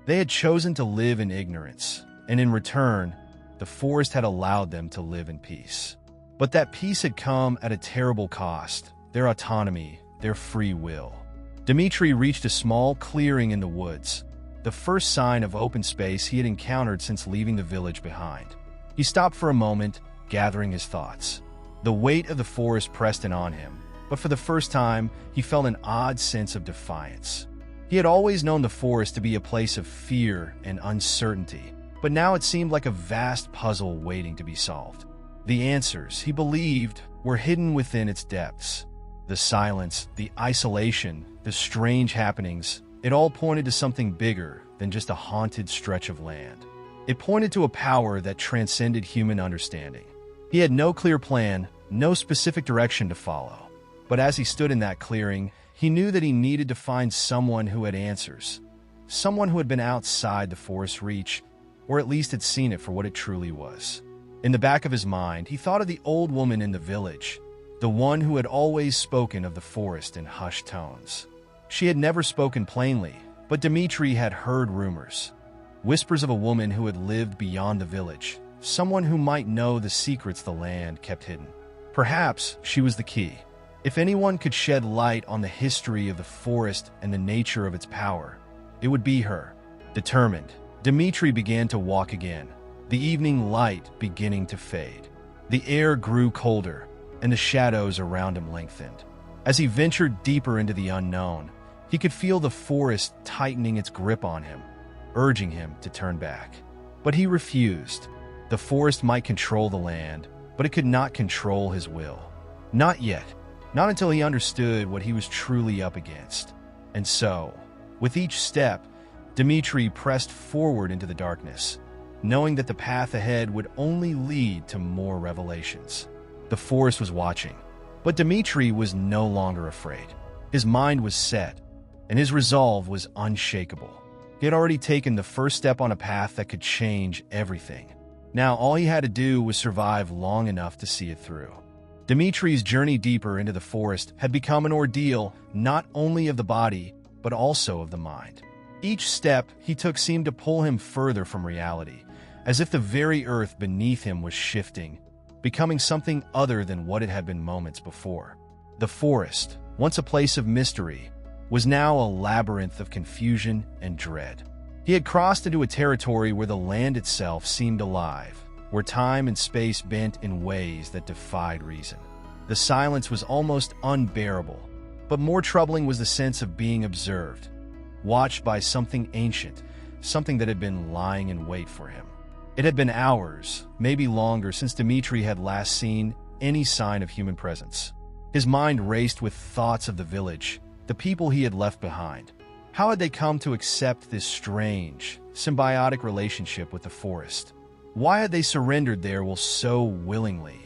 They had chosen to live in ignorance, and in return, the forest had allowed them to live in peace. But that peace had come at a terrible cost: their autonomy, their free will. Dmitri reached a small clearing in the woods, the first sign of open space he had encountered since leaving the village behind. He stopped for a moment, gathering his thoughts. The weight of the forest pressed in on him, but for the first time, he felt an odd sense of defiance. He had always known the forest to be a place of fear and uncertainty, but now it seemed like a vast puzzle waiting to be solved. The answers, he believed, were hidden within its depths. The silence, the isolation, the strange happenings, it all pointed to something bigger than just a haunted stretch of land. It pointed to a power that transcended human understanding. He had no clear plan, no specific direction to follow. But as he stood in that clearing, he knew that he needed to find someone who had answers. Someone who had been outside the forest's reach, or at least had seen it for what it truly was. In the back of his mind, he thought of the old woman in the village, the one who had always spoken of the forest in hushed tones. She had never spoken plainly, but Dmitri had heard rumors. Whispers of a woman who had lived beyond the village, someone who might know the secrets the land kept hidden. Perhaps she was the key. If anyone could shed light on the history of the forest and the nature of its power, it would be her. Determined, Dmitri began to walk again, the evening light beginning to fade. The air grew colder, and the shadows around him lengthened. As he ventured deeper into the unknown, he could feel the forest tightening its grip on him, urging him to turn back. But he refused. The forest might control the land, but it could not control his will. Not yet. Not until he understood what he was truly up against. And so, with each step, Dmitri pressed forward into the darkness, knowing that the path ahead would only lead to more revelations. The forest was watching, but Dmitri was no longer afraid. His mind was set, and his resolve was unshakable. He had already taken the first step on a path that could change everything. Now all he had to do was survive long enough to see it through. Dmitri's journey deeper into the forest had become an ordeal not only of the body, but also of the mind. Each step he took seemed to pull him further from reality, as if the very earth beneath him was shifting, becoming something other than what it had been moments before. The forest, once a place of mystery, was now a labyrinth of confusion and dread. He had crossed into a territory where the land itself seemed alive, where time and space bent in ways that defied reason. The silence was almost unbearable, but more troubling was the sense of being observed, watched by something ancient, something that had been lying in wait for him. It had been hours, maybe longer, since Dmitri had last seen any sign of human presence. His mind raced with thoughts of the village, the people he had left behind. How had they come to accept this strange, symbiotic relationship with the forest? Why had they surrendered their will so willingly,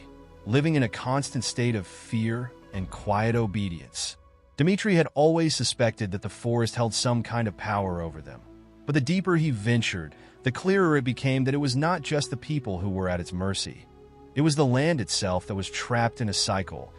living in a constant state of fear and quiet obedience? Dmitri had always suspected that the forest held some kind of power over them. But the deeper he ventured, the clearer it became that it was not just the people who were at its mercy. It was the land itself that was trapped in a cycle,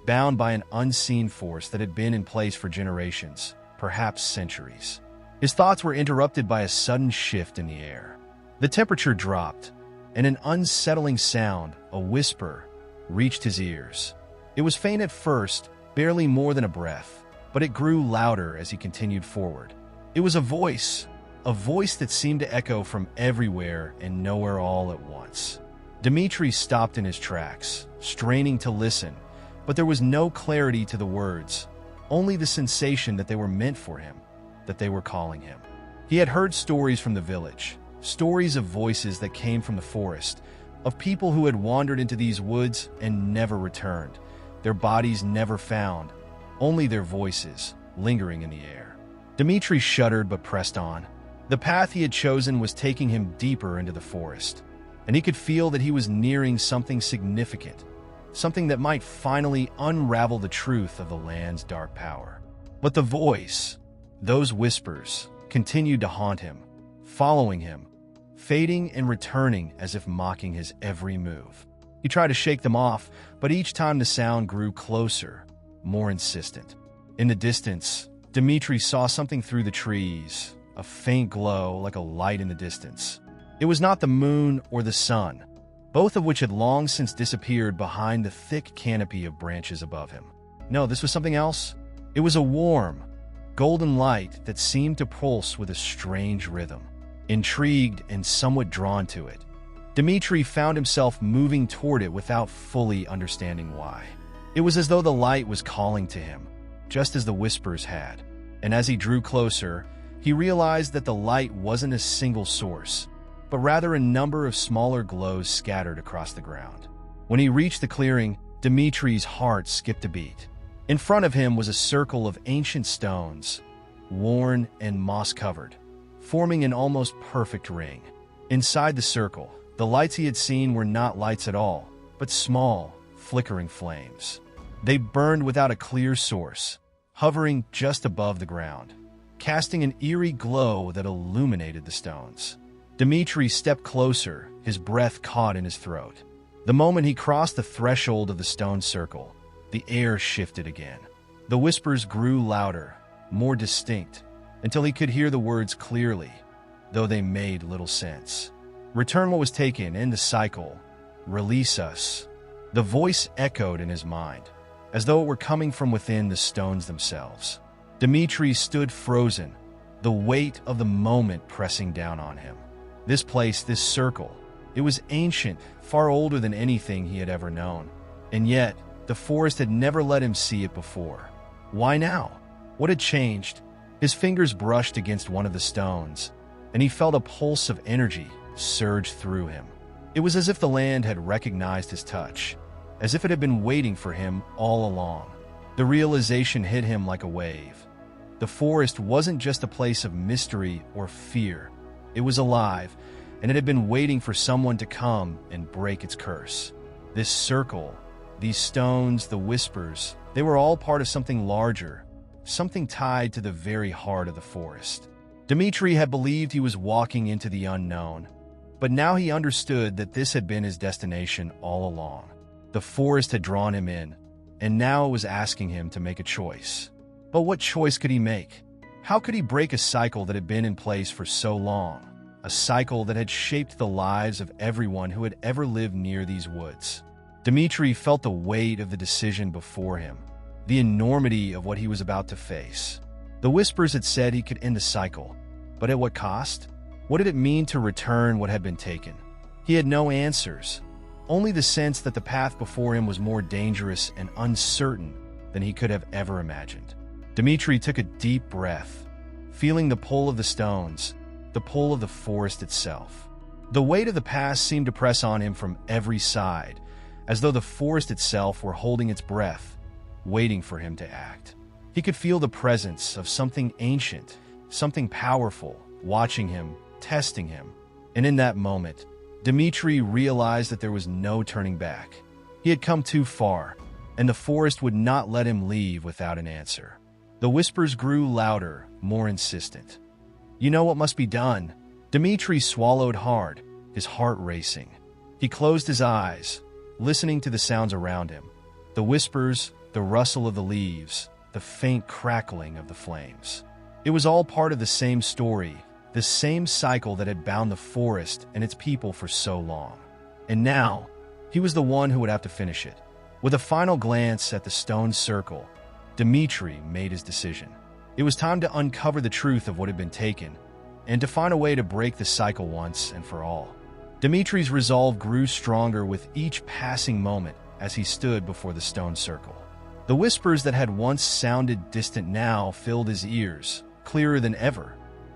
bound by an unseen force that had been in place for generations, perhaps centuries. His thoughts were interrupted by a sudden shift in the air. The temperature dropped, and an unsettling sound, a whisper, reached his ears. It was faint at first, barely more than a breath, but it grew louder as he continued forward. It was a voice that seemed to echo from everywhere and nowhere all at once. Dmitri stopped in his tracks, straining to listen, but there was no clarity to the words, only the sensation that they were meant for him, that they were calling him. He had heard stories from the village, stories of voices that came from the forest, of people who had wandered into these woods and never returned, their bodies never found, only their voices lingering in the air. Dmitri shuddered but pressed on. The path he had chosen was taking him deeper into the forest, and he could feel that he was nearing something significant, something that might finally unravel the truth of the land's dark power. But the voice, those whispers, continued to haunt him, following him, fading and returning as if mocking his every move. He tried to shake them off, but each time the sound grew closer, more insistent. In the distance, Dmitri saw something through the trees, a faint glow like a light in the distance. It was not the moon or the sun, both of which had long since disappeared behind the thick canopy of branches above him. No, this was something else. It was a warm, golden light that seemed to pulse with a strange rhythm. Intrigued and somewhat drawn to it, Dmitri found himself moving toward it without fully understanding why. It was as though the light was calling to him, just as the whispers had. And as he drew closer, he realized that the light wasn't a single source, but rather a number of smaller glows scattered across the ground. When he reached the clearing, Dmitri's heart skipped a beat. In front of him was a circle of ancient stones, worn and moss-covered, forming an almost perfect ring. Inside the circle, the lights he had seen were not lights at all, but small, flickering flames. They burned without a clear source, hovering just above the ground, casting an eerie glow that illuminated the stones. Dmitri stepped closer, his breath caught in his throat. The moment he crossed the threshold of the stone circle, the air shifted again. The whispers grew louder, more distinct, until he could hear the words clearly, though they made little sense. Return what was taken, end the cycle. Release us. The voice echoed in his mind, as though it were coming from within the stones themselves. Dmitri stood frozen, the weight of the moment pressing down on him. This place, this circle, it was ancient, far older than anything he had ever known. And yet, the forest had never let him see it before. Why now? What had changed? His fingers brushed against one of the stones, and he felt a pulse of energy surge through him. It was as if the land had recognized his touch, as if it had been waiting for him all along. The realization hit him like a wave. The forest wasn't just a place of mystery or fear. It was alive, and it had been waiting for someone to come and break its curse. This circle, these stones, the whispers, they were all part of something larger, something tied to the very heart of the forest. Dmitri had believed he was walking into the unknown, but now he understood that this had been his destination all along. The forest had drawn him in, and now it was asking him to make a choice. But what choice could he make? How could he break a cycle that had been in place for so long? A cycle that had shaped the lives of everyone who had ever lived near these woods. Dmitri felt the weight of the decision before him, the enormity of what he was about to face. The whispers had said he could end the cycle, but at what cost? What did it mean to return what had been taken? He had no answers, only the sense that the path before him was more dangerous and uncertain than he could have ever imagined. Dmitri took a deep breath, feeling the pull of the stones, the pull of the forest itself. The weight of the past seemed to press on him from every side, as though the forest itself were holding its breath, waiting for him to act. He could feel the presence of something ancient, something powerful, watching him, testing him. And in that moment, Dmitri realized that there was no turning back. He had come too far, and the forest would not let him leave without an answer. The whispers grew louder, more insistent. You know what must be done? Dmitri swallowed hard, his heart racing. He closed his eyes, listening to the sounds around him. The whispers, the rustle of the leaves, the faint crackling of the flames. It was all part of the same story, the same cycle that had bound the forest and its people for so long. And now, he was the one who would have to finish it. With a final glance at the stone circle, Dmitri made his decision. It was time to uncover the truth of what had been taken, and to find a way to break the cycle once and for all. Dmitri's resolve grew stronger with each passing moment as he stood before the stone circle. The whispers that had once sounded distant now filled his ears, clearer than ever,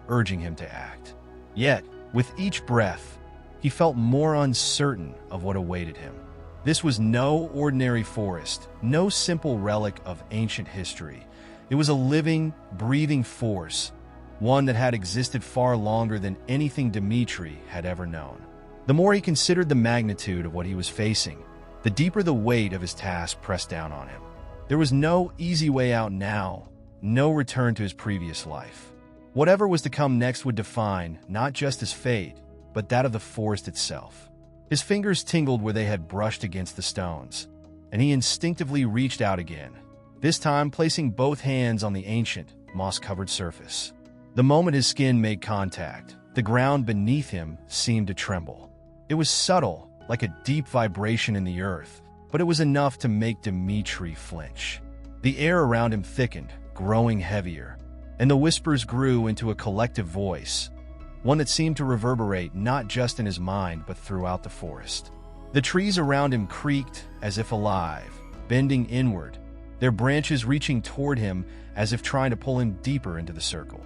urging him to act. Yet, with each breath, he felt more uncertain of what awaited him. This was no ordinary forest, no simple relic of ancient history. It was a living, breathing force, one that had existed far longer than anything Dmitri had ever known. The more he considered the magnitude of what he was facing, the deeper the weight of his task pressed down on him. There was no easy way out now, no return to his previous life. Whatever was to come next would define not just his fate, but that of the forest itself. His fingers tingled where they had brushed against the stones, and he instinctively reached out again, this time placing both hands on the ancient, moss-covered surface. The moment his skin made contact, the ground beneath him seemed to tremble. It was subtle, like a deep vibration in the earth, but it was enough to make Dmitri flinch. The air around him thickened, growing heavier, and the whispers grew into a collective voice, one that seemed to reverberate not just in his mind but throughout the forest. The trees around him creaked as if alive, bending inward, their branches reaching toward him as if trying to pull him deeper into the circle.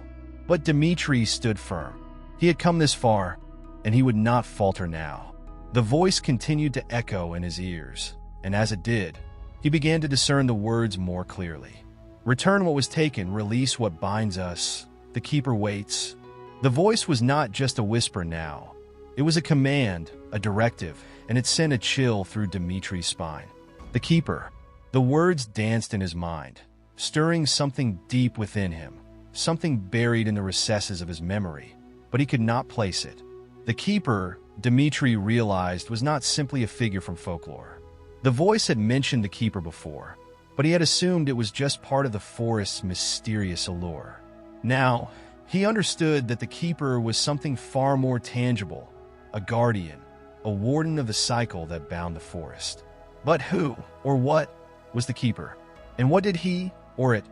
But Dmitri stood firm. He had come this far, and he would not falter now. The voice continued to echo in his ears, and as it did, he began to discern the words more clearly. Return what was taken, release what binds us. The keeper waits. The voice was not just a whisper now. It was a command, a directive, and it sent a chill through Dmitri's spine. The keeper. The words danced in his mind, stirring something deep within him, something buried in the recesses of his memory, but he could not place it. The keeper, Dmitri realized was not simply a figure from folklore. The voice had mentioned the keeper before, but he had assumed it was just part of the forest's mysterious allure. Now, he understood that the keeper was something far more tangible, a guardian, a warden of the cycle that bound the forest. But who, or what, was the keeper? And what did he, or it,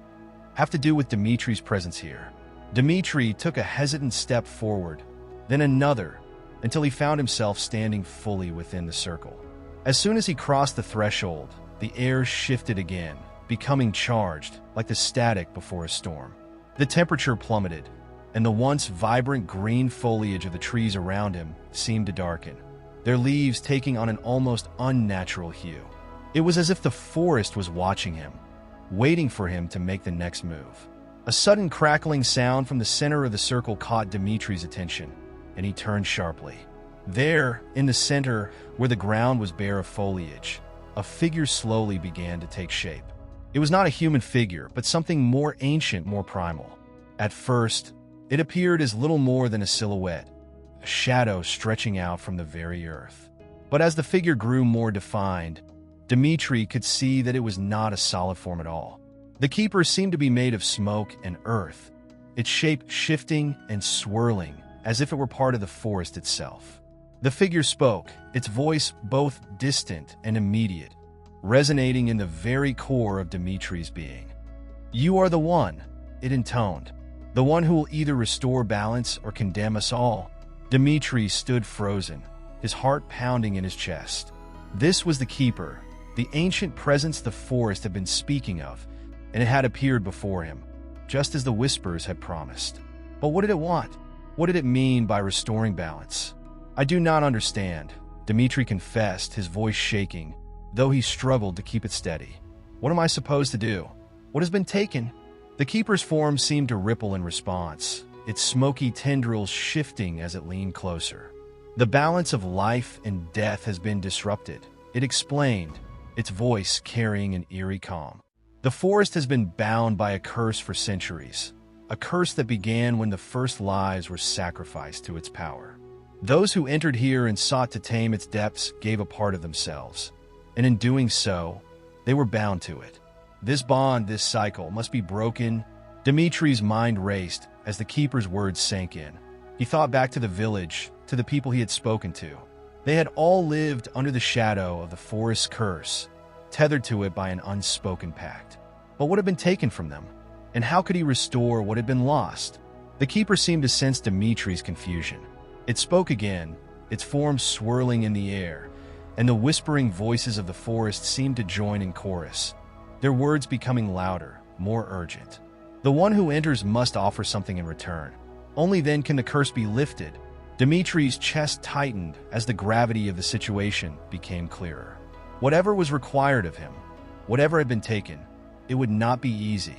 have to do with Dmitri's presence here? Dmitri took a hesitant step forward, then another, until he found himself standing fully within the circle. As soon as he crossed the threshold, the air shifted again, becoming charged, like the static before a storm. The temperature plummeted, and the once vibrant green foliage of the trees around him seemed to darken, their leaves taking on an almost unnatural hue. It was as if the forest was watching him, waiting for him to make the next move. A sudden crackling sound from the center of the circle caught Dmitri's attention, and he turned sharply. There, in the center, where the ground was bare of foliage, a figure slowly began to take shape. It was not a human figure, but something more ancient, more primal. At first, it appeared as little more than a silhouette, a shadow stretching out from the very earth. But as the figure grew more defined, Dmitri could see that it was not a solid form at all. The keeper seemed to be made of smoke and earth, its shape shifting and swirling as if it were part of the forest itself. The figure spoke, its voice both distant and immediate, resonating in the very core of Dmitri's being. "You are the one," it intoned, "the one who will either restore balance or condemn us all." Dmitri stood frozen, his heart pounding in his chest. This was the keeper, the ancient presence the forest had been speaking of, and it had appeared before him, just as the whispers had promised. But what did it want? What did it mean by restoring balance? "I do not understand," Dmitri confessed, his voice shaking, though he struggled to keep it steady. "What am I supposed to do? What has been taken?" The keeper's form seemed to ripple in response, its smoky tendrils shifting as it leaned closer. "The balance of life and death has been disrupted," it explained, its voice carrying an eerie calm. "The forest has been bound by a curse for centuries, a curse that began when the first lives were sacrificed to its power. Those who entered here and sought to tame its depths gave a part of themselves, and in doing so, they were bound to it. This bond, this cycle, must be broken." Dmitri's mind raced as the keeper's words sank in. He thought back to the village, to the people he had spoken to. They had all lived under the shadow of the forest's curse, tethered to it by an unspoken pact. But what had been taken from them? And how could he restore what had been lost? The keeper seemed to sense Dmitri's confusion. It spoke again, its form swirling in the air, and the whispering voices of the forest seemed to join in chorus, their words becoming louder, more urgent. "The one who enters must offer something in return. Only then can the curse be lifted." Dmitri's chest tightened as the gravity of the situation became clearer. Whatever was required of him, whatever had been taken, it would not be easy.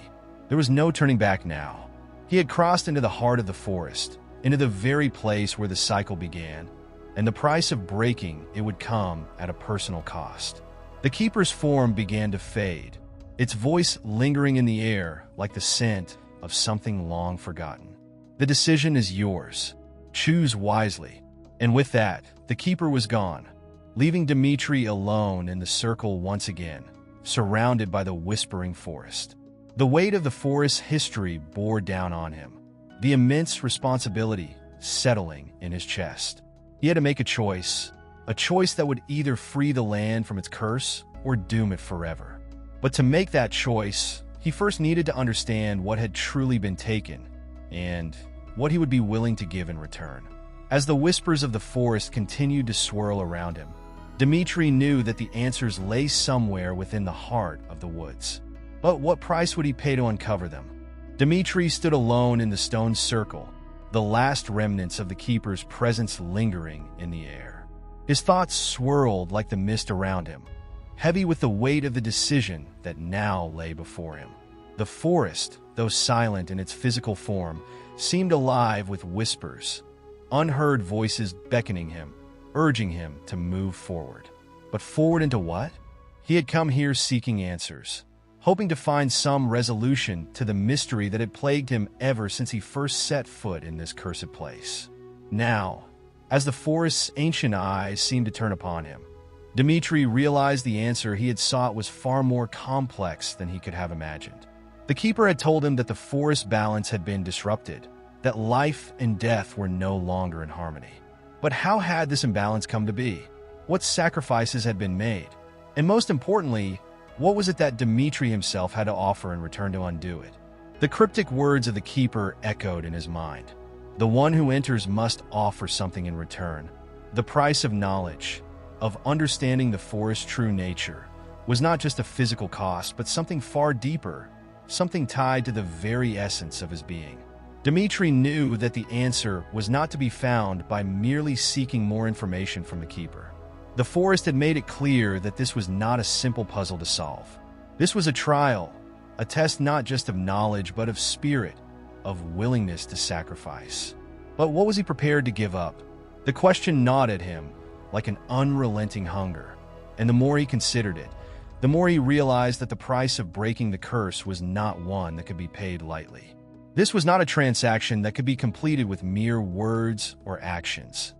There was no turning back now. He had crossed into the heart of the forest, into the very place where the cycle began, and the price of breaking it would come at a personal cost. The keeper's form began to fade, its voice lingering in the air like the scent of something long forgotten. "The decision is yours. Choose wisely." And with that, the keeper was gone, leaving Dmitri alone in the circle once again, surrounded by the whispering forest. The weight of the forest's history bore down on him, the immense responsibility settling in his chest. He had to make a choice that would either free the land from its curse or doom it forever. But to make that choice, he first needed to understand what had truly been taken and what he would be willing to give in return. As the whispers of the forest continued to swirl around him, Dmitri knew that the answers lay somewhere within the heart of the woods. But what price would he pay to uncover them? Dmitri stood alone in the stone circle, the last remnants of the keeper's presence lingering in the air. His thoughts swirled like the mist around him, heavy with the weight of the decision that now lay before him. The forest, though silent in its physical form, seemed alive with whispers, unheard voices beckoning him, urging him to move forward. But forward into what? He had come here seeking answers, hoping to find some resolution to the mystery that had plagued him ever since he first set foot in this cursed place. Now, As the forest's ancient eyes seemed to turn upon him, Dmitri realized the answer he had sought was far more complex than he could have imagined. The keeper had told him that the forest balance had been disrupted, that life and death were no longer in harmony. But how had this imbalance come to be? What sacrifices had been made? And most importantly, what was it that Dmitri himself had to offer in return to undo it? The cryptic words of the keeper echoed in his mind. The one who enters must offer something in return. The price of knowledge, of understanding the forest's true nature, was not just a physical cost, but something far deeper, something tied to the very essence of his being. Dmitri knew that the answer was not to be found by merely seeking more information from the keeper. The forest had made it clear that this was not a simple puzzle to solve. This was a trial, a test not just of knowledge but of spirit, of willingness to sacrifice. But what was he prepared to give up? The question gnawed at him like an unrelenting hunger, and the more he considered it, the more he realized that the price of breaking the curse was not one that could be paid lightly. This was not a transaction that could be completed with mere words or actions.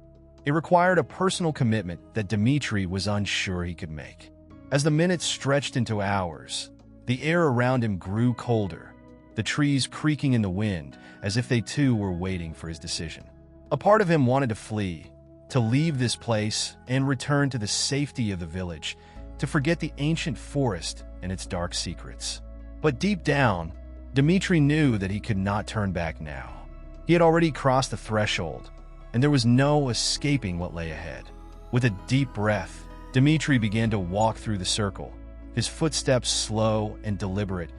It required a personal commitment that Dmitri was unsure he could make. As the minutes stretched into hours, the air around him grew colder, the trees creaking in the wind as if they too were waiting for his decision. A part of him wanted to flee, to leave this place and return to the safety of the village, to forget the ancient forest and its dark secrets. But deep down, Dmitri knew that he could not turn back now. He had already crossed the threshold, and there was no escaping what lay ahead. With a deep breath, Dmitri began to walk through the circle, his footsteps slow and deliberate,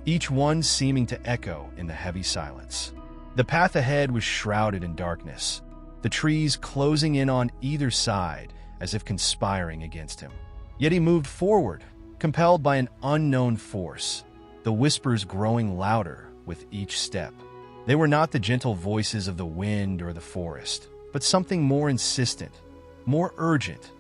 each one seeming to echo in the heavy silence. The path ahead was shrouded in darkness, the trees closing in on either side as if conspiring against him. Yet he moved forward, compelled by an unknown force, the whispers growing louder with each step. They were not the gentle voices of the wind or the forest, but something more insistent, more urgent,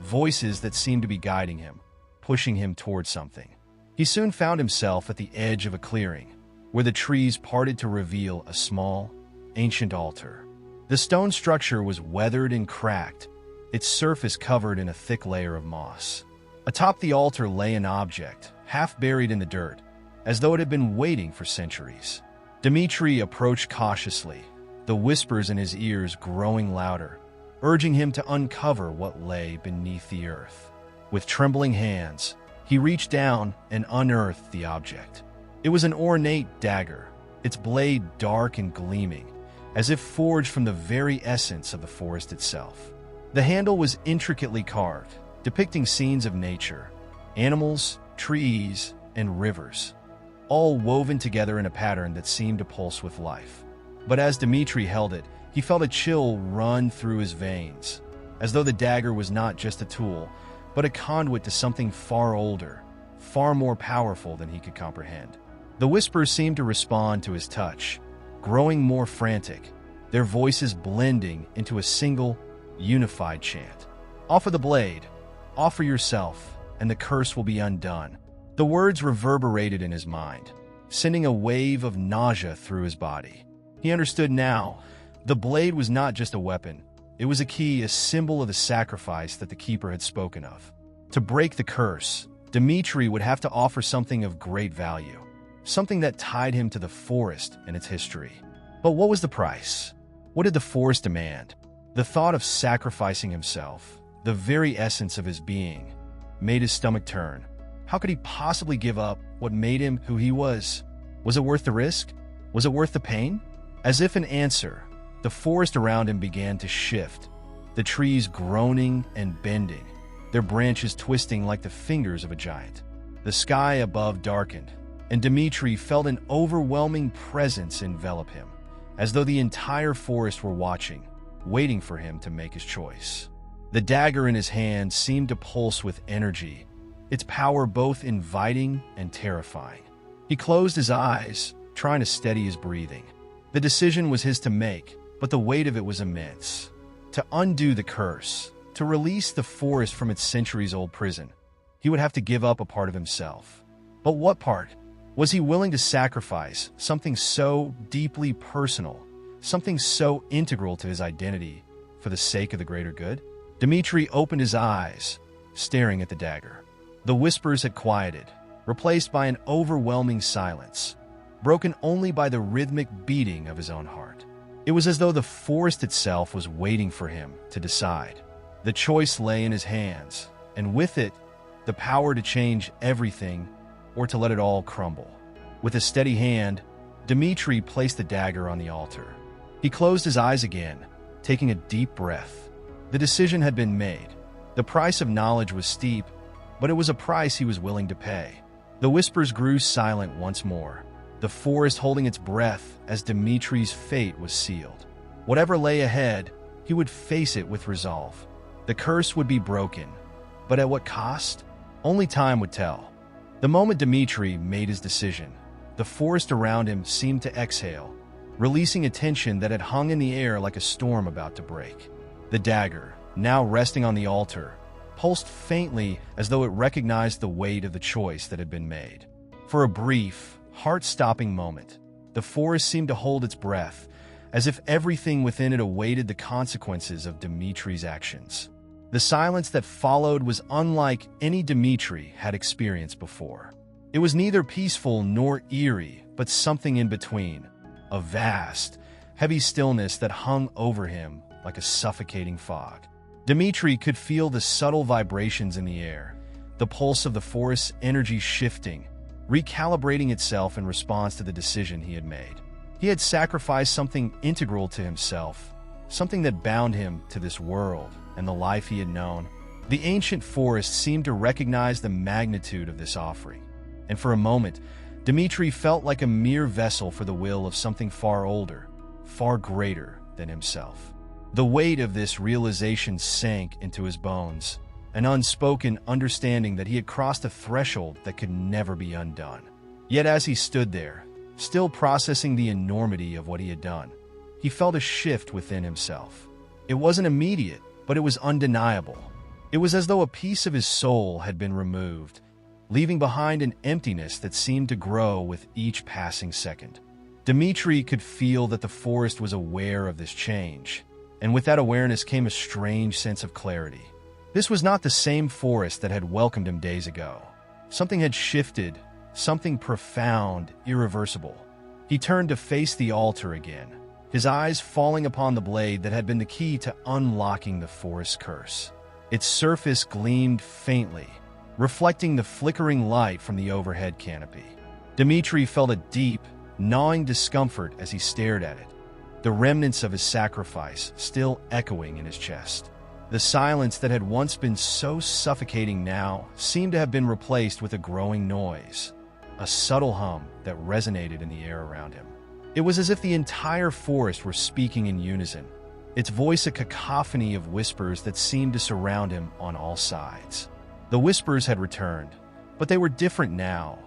voices that seemed to be guiding him, pushing him toward something. He soon found himself at the edge of a clearing, where the trees parted to reveal a small, ancient altar. The stone structure was weathered and cracked, its surface covered in a thick layer of moss. Atop the altar lay an object, half buried in the dirt, as though it had been waiting for centuries. Dmitri approached cautiously, the whispers in his ears growing louder, urging him to uncover what lay beneath the earth. With trembling hands, he reached down and unearthed the object. It was an ornate dagger, its blade dark and gleaming, as if forged from the very essence of the forest itself. The handle was intricately carved, depicting scenes of nature, animals, trees, and rivers, all woven together in a pattern that seemed to pulse with life. But as Dmitri held it, he felt a chill run through his veins, as though the dagger was not just a tool, but a conduit to something far older, far more powerful than he could comprehend. The whispers seemed to respond to his touch, growing more frantic, their voices blending into a single, unified chant. Offer the blade, offer yourself, and the curse will be undone. The words reverberated in his mind, sending a wave of nausea through his body. He understood now. The blade was not just a weapon. It was a key, a symbol of the sacrifice that the keeper had spoken of. To break the curse, Dmitri would have to offer something of great value, something that tied him to the forest and its history. But what was the price? What did the forest demand? The thought of sacrificing himself, the very essence of his being, made his stomach turn. How could he possibly give up what made him who he was? Was it worth the risk? Was it worth the pain? As if in answer, the forest around him began to shift, the trees groaning and bending, their branches twisting like the fingers of a giant. The sky above darkened, and Dmitri felt an overwhelming presence envelop him, as though the entire forest were watching, waiting for him to make his choice. The dagger in his hand seemed to pulse with energy, its power both inviting and terrifying. He closed his eyes, trying to steady his breathing. The decision was his to make, but the weight of it was immense. To undo the curse, to release the forest from its centuries-old prison, he would have to give up a part of himself. But what part? Was he willing to sacrifice something so deeply personal, something so integral to his identity, for the sake of the greater good? Dmitri opened his eyes, staring at the dagger. The whispers had quieted, replaced by an overwhelming silence, broken only by the rhythmic beating of his own heart. It was as though the forest itself was waiting for him to decide. The choice lay in his hands, and with it, the power to change everything or to let it all crumble. With a steady hand, Dmitri placed the dagger on the altar. He closed his eyes again, taking a deep breath. The decision had been made. The price of knowledge was steep, but it was a price he was willing to pay. The whispers grew silent once more, the forest holding its breath as Dmitri's fate was sealed. Whatever lay ahead, he would face it with resolve. The curse would be broken, but at what cost? Only time would tell. The moment Dmitri made his decision, the forest around him seemed to exhale, releasing a tension that had hung in the air like a storm about to break. The dagger, now resting on the altar, pulsed faintly as though it recognized the weight of the choice that had been made. For a brief, heart-stopping moment, the forest seemed to hold its breath, as if everything within it awaited the consequences of Dmitri's actions. The silence that followed was unlike any Dmitri had experienced before. It was neither peaceful nor eerie, but something in between, a vast, heavy stillness that hung over him like a suffocating fog. Dmitri could feel the subtle vibrations in the air, the pulse of the forest's energy shifting, recalibrating itself in response to the decision he had made. He had sacrificed something integral to himself, something that bound him to this world and the life he had known. The ancient forest seemed to recognize the magnitude of this offering, and for a moment, Dmitri felt like a mere vessel for the will of something far older, far greater than himself. The weight of this realization sank into his bones, an unspoken understanding that he had crossed a threshold that could never be undone. Yet as he stood there, still processing the enormity of what he had done, he felt a shift within himself. It wasn't immediate, but it was undeniable. It was as though a piece of his soul had been removed, leaving behind an emptiness that seemed to grow with each passing second. Dmitri could feel that the forest was aware of this change, and with that awareness came a strange sense of clarity. This was not the same forest that had welcomed him days ago. Something had shifted, something profound, irreversible. He turned to face the altar again, his eyes falling upon the blade that had been the key to unlocking the forest's curse. Its surface gleamed faintly, reflecting the flickering light from the overhead canopy. Dmitri felt a deep, gnawing discomfort as he stared at it, the remnants of his sacrifice still echoing in his chest. The silence that had once been so suffocating now seemed to have been replaced with a growing noise, a subtle hum that resonated in the air around him. It was as if the entire forest were speaking in unison, its voice a cacophony of whispers that seemed to surround him on all sides. The whispers had returned, but they were different now,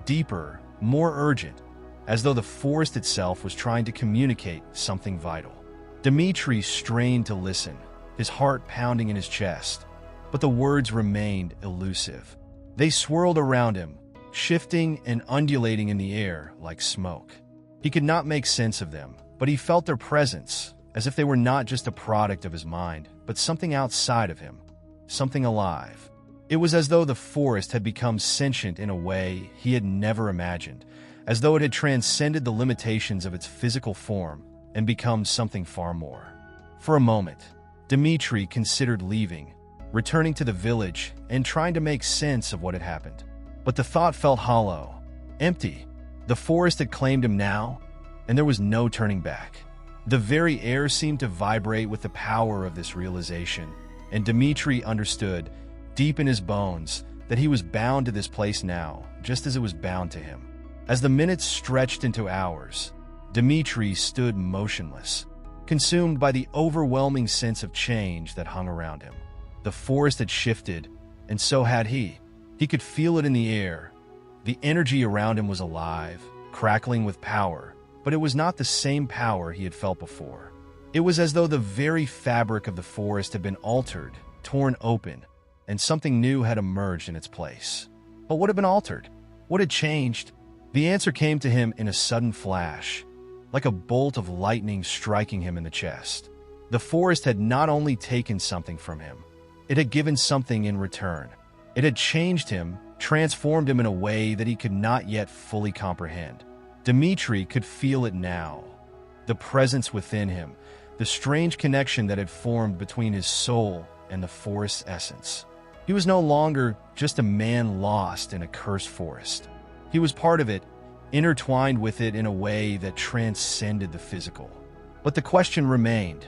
deeper, more urgent, as though the forest itself was trying to communicate something vital. Dmitri strained to listen, his heart pounding in his chest, but the words remained elusive. They swirled around him, shifting and undulating in the air like smoke. He could not make sense of them, but he felt their presence, as if they were not just a product of his mind, but something outside of him, something alive. It was as though the forest had become sentient in a way he had never imagined, as though it had transcended the limitations of its physical form and become something far more. For a moment, Dmitri considered leaving, returning to the village and trying to make sense of what had happened. But the thought felt hollow, empty. The forest had claimed him now, and there was no turning back. The very air seemed to vibrate with the power of this realization, and Dmitri understood, deep in his bones, that he was bound to this place now, just as it was bound to him. As the minutes stretched into hours, Dmitri stood motionless, consumed by the overwhelming sense of change that hung around him. The forest had shifted, and so had he. He could feel it in the air. The energy around him was alive, crackling with power, but it was not the same power he had felt before. It was as though the very fabric of the forest had been altered, torn open, and something new had emerged in its place. But what had been altered? What had changed? The answer came to him in a sudden flash, like a bolt of lightning striking him in the chest. The forest had not only taken something from him, it had given something in return. It had changed him, transformed him in a way that he could not yet fully comprehend. Dmitri could feel it now. The presence within him, the strange connection that had formed between his soul and the forest's essence. He was no longer just a man lost in a cursed forest. He was part of it, intertwined with it in a way that transcended the physical. But the question remained,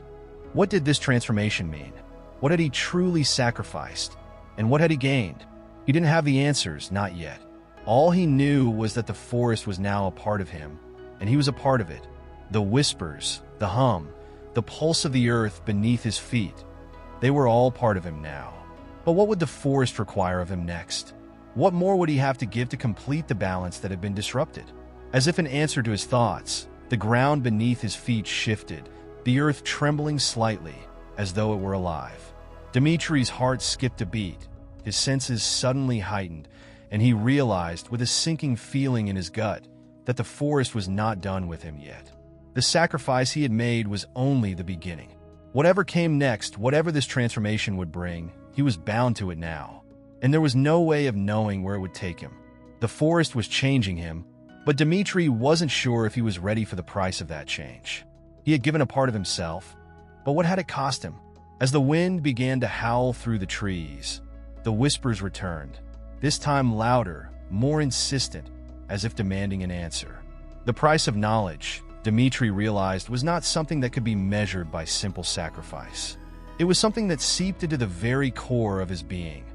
what did this transformation mean? What had he truly sacrificed? And what had he gained? He didn't have the answers, not yet. All he knew was that the forest was now a part of him, and he was a part of it. The whispers, the hum, the pulse of the earth beneath his feet, they were all part of him now. But what would the forest require of him next? What more would he have to give to complete the balance that had been disrupted? As if in answer to his thoughts, the ground beneath his feet shifted, the earth trembling slightly, as though it were alive. Dmitri's heart skipped a beat, his senses suddenly heightened, and he realized, with a sinking feeling in his gut, that the forest was not done with him yet. The sacrifice he had made was only the beginning. Whatever came next, whatever this transformation would bring, he was bound to it now, and there was no way of knowing where it would take him. The forest was changing him, but Dmitri wasn't sure if he was ready for the price of that change. He had given a part of himself, but what had it cost him? As the wind began to howl through the trees, the whispers returned, this time louder, more insistent, as if demanding an answer. The price of knowledge, Dmitri realized, was not something that could be measured by simple sacrifice. It was something that seeped into the very core of his being,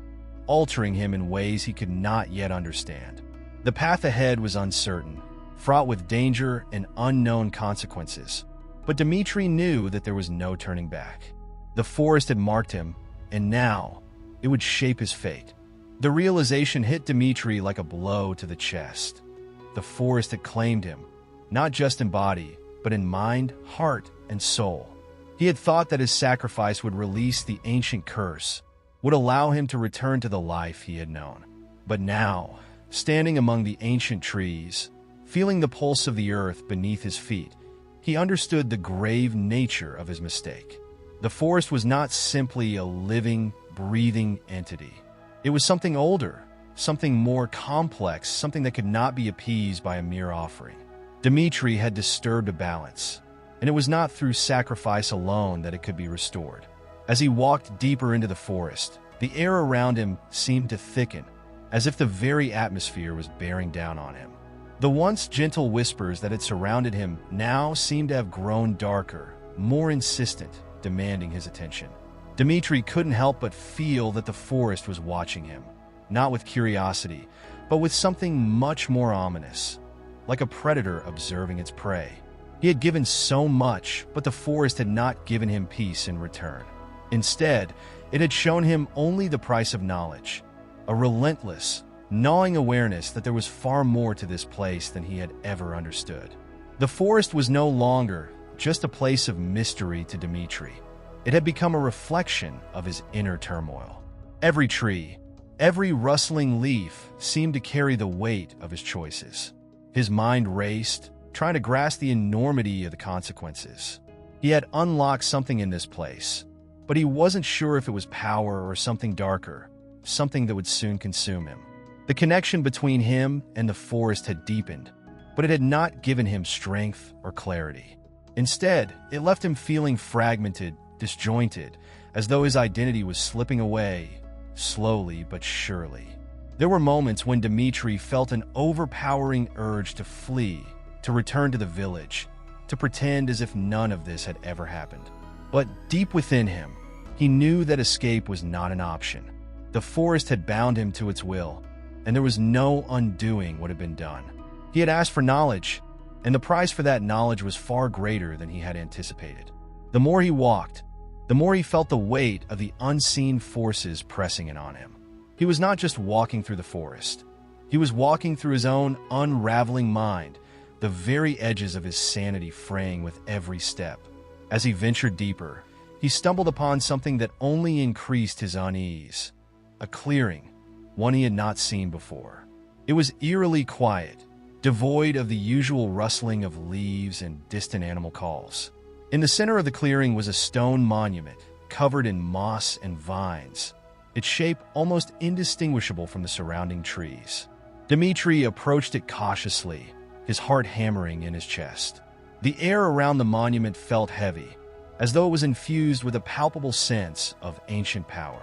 altering him in ways he could not yet understand. The path ahead was uncertain, fraught with danger and unknown consequences, but Dmitri knew that there was no turning back. The forest had marked him, and now it would shape his fate. The realization hit Dmitri like a blow to the chest. The forest had claimed him, not just in body, but in mind, heart, and soul. He had thought that his sacrifice would release the ancient curse, would allow him to return to the life he had known. But now, standing among the ancient trees, feeling the pulse of the earth beneath his feet, he understood the grave nature of his mistake. The forest was not simply a living, breathing entity. It was something older, something more complex, something that could not be appeased by a mere offering. Dmitri had disturbed a balance, and it was not through sacrifice alone that it could be restored. As he walked deeper into the forest, the air around him seemed to thicken, as if the very atmosphere was bearing down on him. The once gentle whispers that had surrounded him now seemed to have grown darker, more insistent, demanding his attention. Dmitri couldn't help but feel that the forest was watching him, not with curiosity, but with something much more ominous, like a predator observing its prey. He had given so much, but the forest had not given him peace in return. Instead, it had shown him only the price of knowledge, a relentless, gnawing awareness that there was far more to this place than he had ever understood. The forest was no longer just a place of mystery to Dmitri. It had become a reflection of his inner turmoil. Every tree, every rustling leaf seemed to carry the weight of his choices. His mind raced, trying to grasp the enormity of the consequences. He had unlocked something in this place, but he wasn't sure if it was power or something darker, something that would soon consume him. The connection between him and the forest had deepened, but it had not given him strength or clarity. Instead, it left him feeling fragmented, disjointed, as though his identity was slipping away, slowly but surely. There were moments when Dmitri felt an overpowering urge to flee, to return to the village, to pretend as if none of this had ever happened. But deep within him, he knew that escape was not an option. The forest had bound him to its will, and there was no undoing what had been done. He had asked for knowledge, and the price for that knowledge was far greater than he had anticipated. The more he walked, the more he felt the weight of the unseen forces pressing in on him. He was not just walking through the forest. He was walking through his own unraveling mind, the very edges of his sanity fraying with every step. As he ventured deeper, he stumbled upon something that only increased his unease. A clearing, one he had not seen before. It was eerily quiet, devoid of the usual rustling of leaves and distant animal calls. In the center of the clearing was a stone monument covered in moss and vines, its shape almost indistinguishable from the surrounding trees. Dmitri approached it cautiously, his heart hammering in his chest. The air around the monument felt heavy, as though it was infused with a palpable sense of ancient power.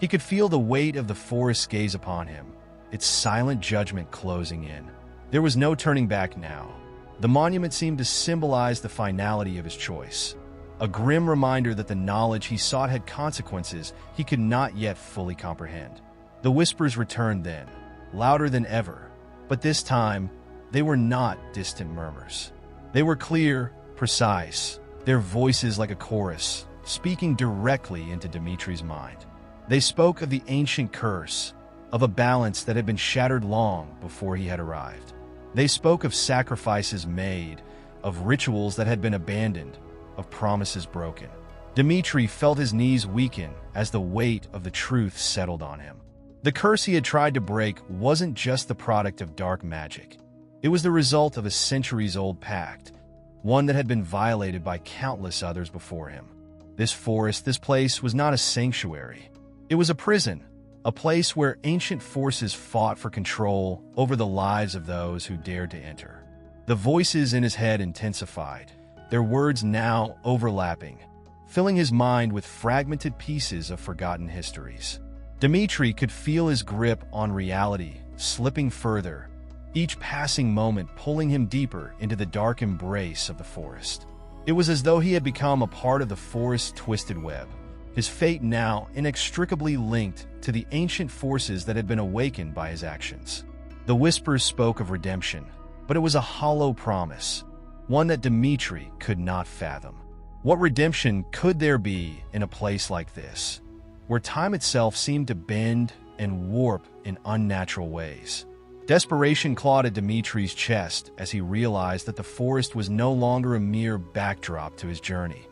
He could feel the weight of the forest's gaze upon him, its silent judgment closing in. There was no turning back now. The monument seemed to symbolize the finality of his choice, a grim reminder that the knowledge he sought had consequences he could not yet fully comprehend. The whispers returned then, louder than ever, but this time they were not distant murmurs. They were clear, precise, their voices like a chorus, speaking directly into Dmitri's mind. They spoke of the ancient curse, of a balance that had been shattered long before he had arrived. They spoke of sacrifices made, of rituals that had been abandoned, of promises broken. Dmitri felt his knees weaken as the weight of the truth settled on him. The curse he had tried to break wasn't just the product of dark magic. It was the result of a centuries-old pact, one that had been violated by countless others before him. This forest, this place, was not a sanctuary. It was a prison, a place where ancient forces fought for control over the lives of those who dared to enter. The voices in his head intensified, their words now overlapping, filling his mind with fragmented pieces of forgotten histories. Dmitri could feel his grip on reality slipping further, each passing moment pulling him deeper into the dark embrace of the forest. It was as though he had become a part of the forest's twisted web, his fate now inextricably linked to the ancient forces that had been awakened by his actions. The whispers spoke of redemption, but it was a hollow promise, one that Dmitri could not fathom. What redemption could there be in a place like this, where time itself seemed to bend and warp in unnatural ways? Desperation clawed at Dmitri's chest as he realized that the forest was no longer a mere backdrop to his journey.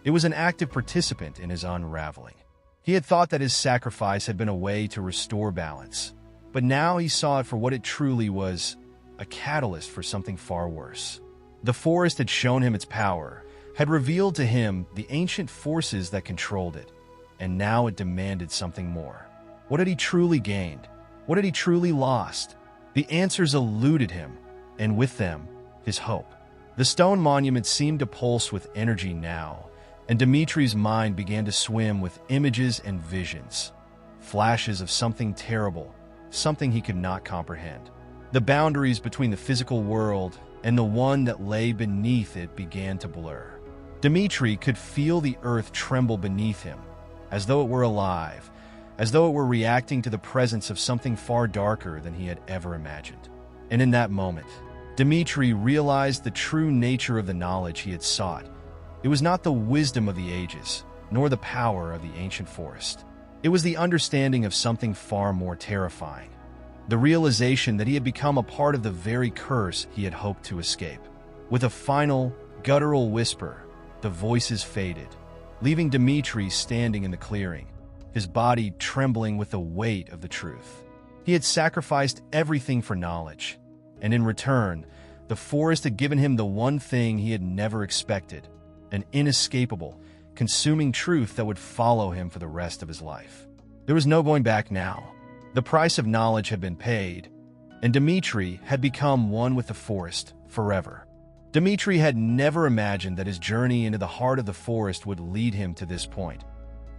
It was an active participant in his unraveling. He had thought that his sacrifice had been a way to restore balance, but now he saw it for what it truly was, a catalyst for something far worse. The forest had shown him its power, had revealed to him the ancient forces that controlled it, and now it demanded something more. What had he truly gained? What had he truly lost? The answers eluded him, and with them, his hope. The stone monument seemed to pulse with energy now, and Dmitri's mind began to swim with images and visions, flashes of something terrible, something he could not comprehend. The boundaries between the physical world and the one that lay beneath it began to blur. Dmitri could feel the earth tremble beneath him, as though it were alive, as though it were reacting to the presence of something far darker than he had ever imagined. And in that moment, Dmitri realized the true nature of the knowledge he had sought. It was not the wisdom of the ages, nor the power of the ancient forest. It was the understanding of something far more terrifying, the realization that he had become a part of the very curse he had hoped to escape. With a final, guttural whisper, the voices faded, leaving Dmitri standing in the clearing, his body trembling with the weight of the truth. He had sacrificed everything for knowledge, and in return, the forest had given him the one thing he had never expected, an inescapable, consuming truth that would follow him for the rest of his life. There was no going back now. The price of knowledge had been paid, and Dmitri had become one with the forest forever. Dmitri had never imagined that his journey into the heart of the forest would lead him to this point,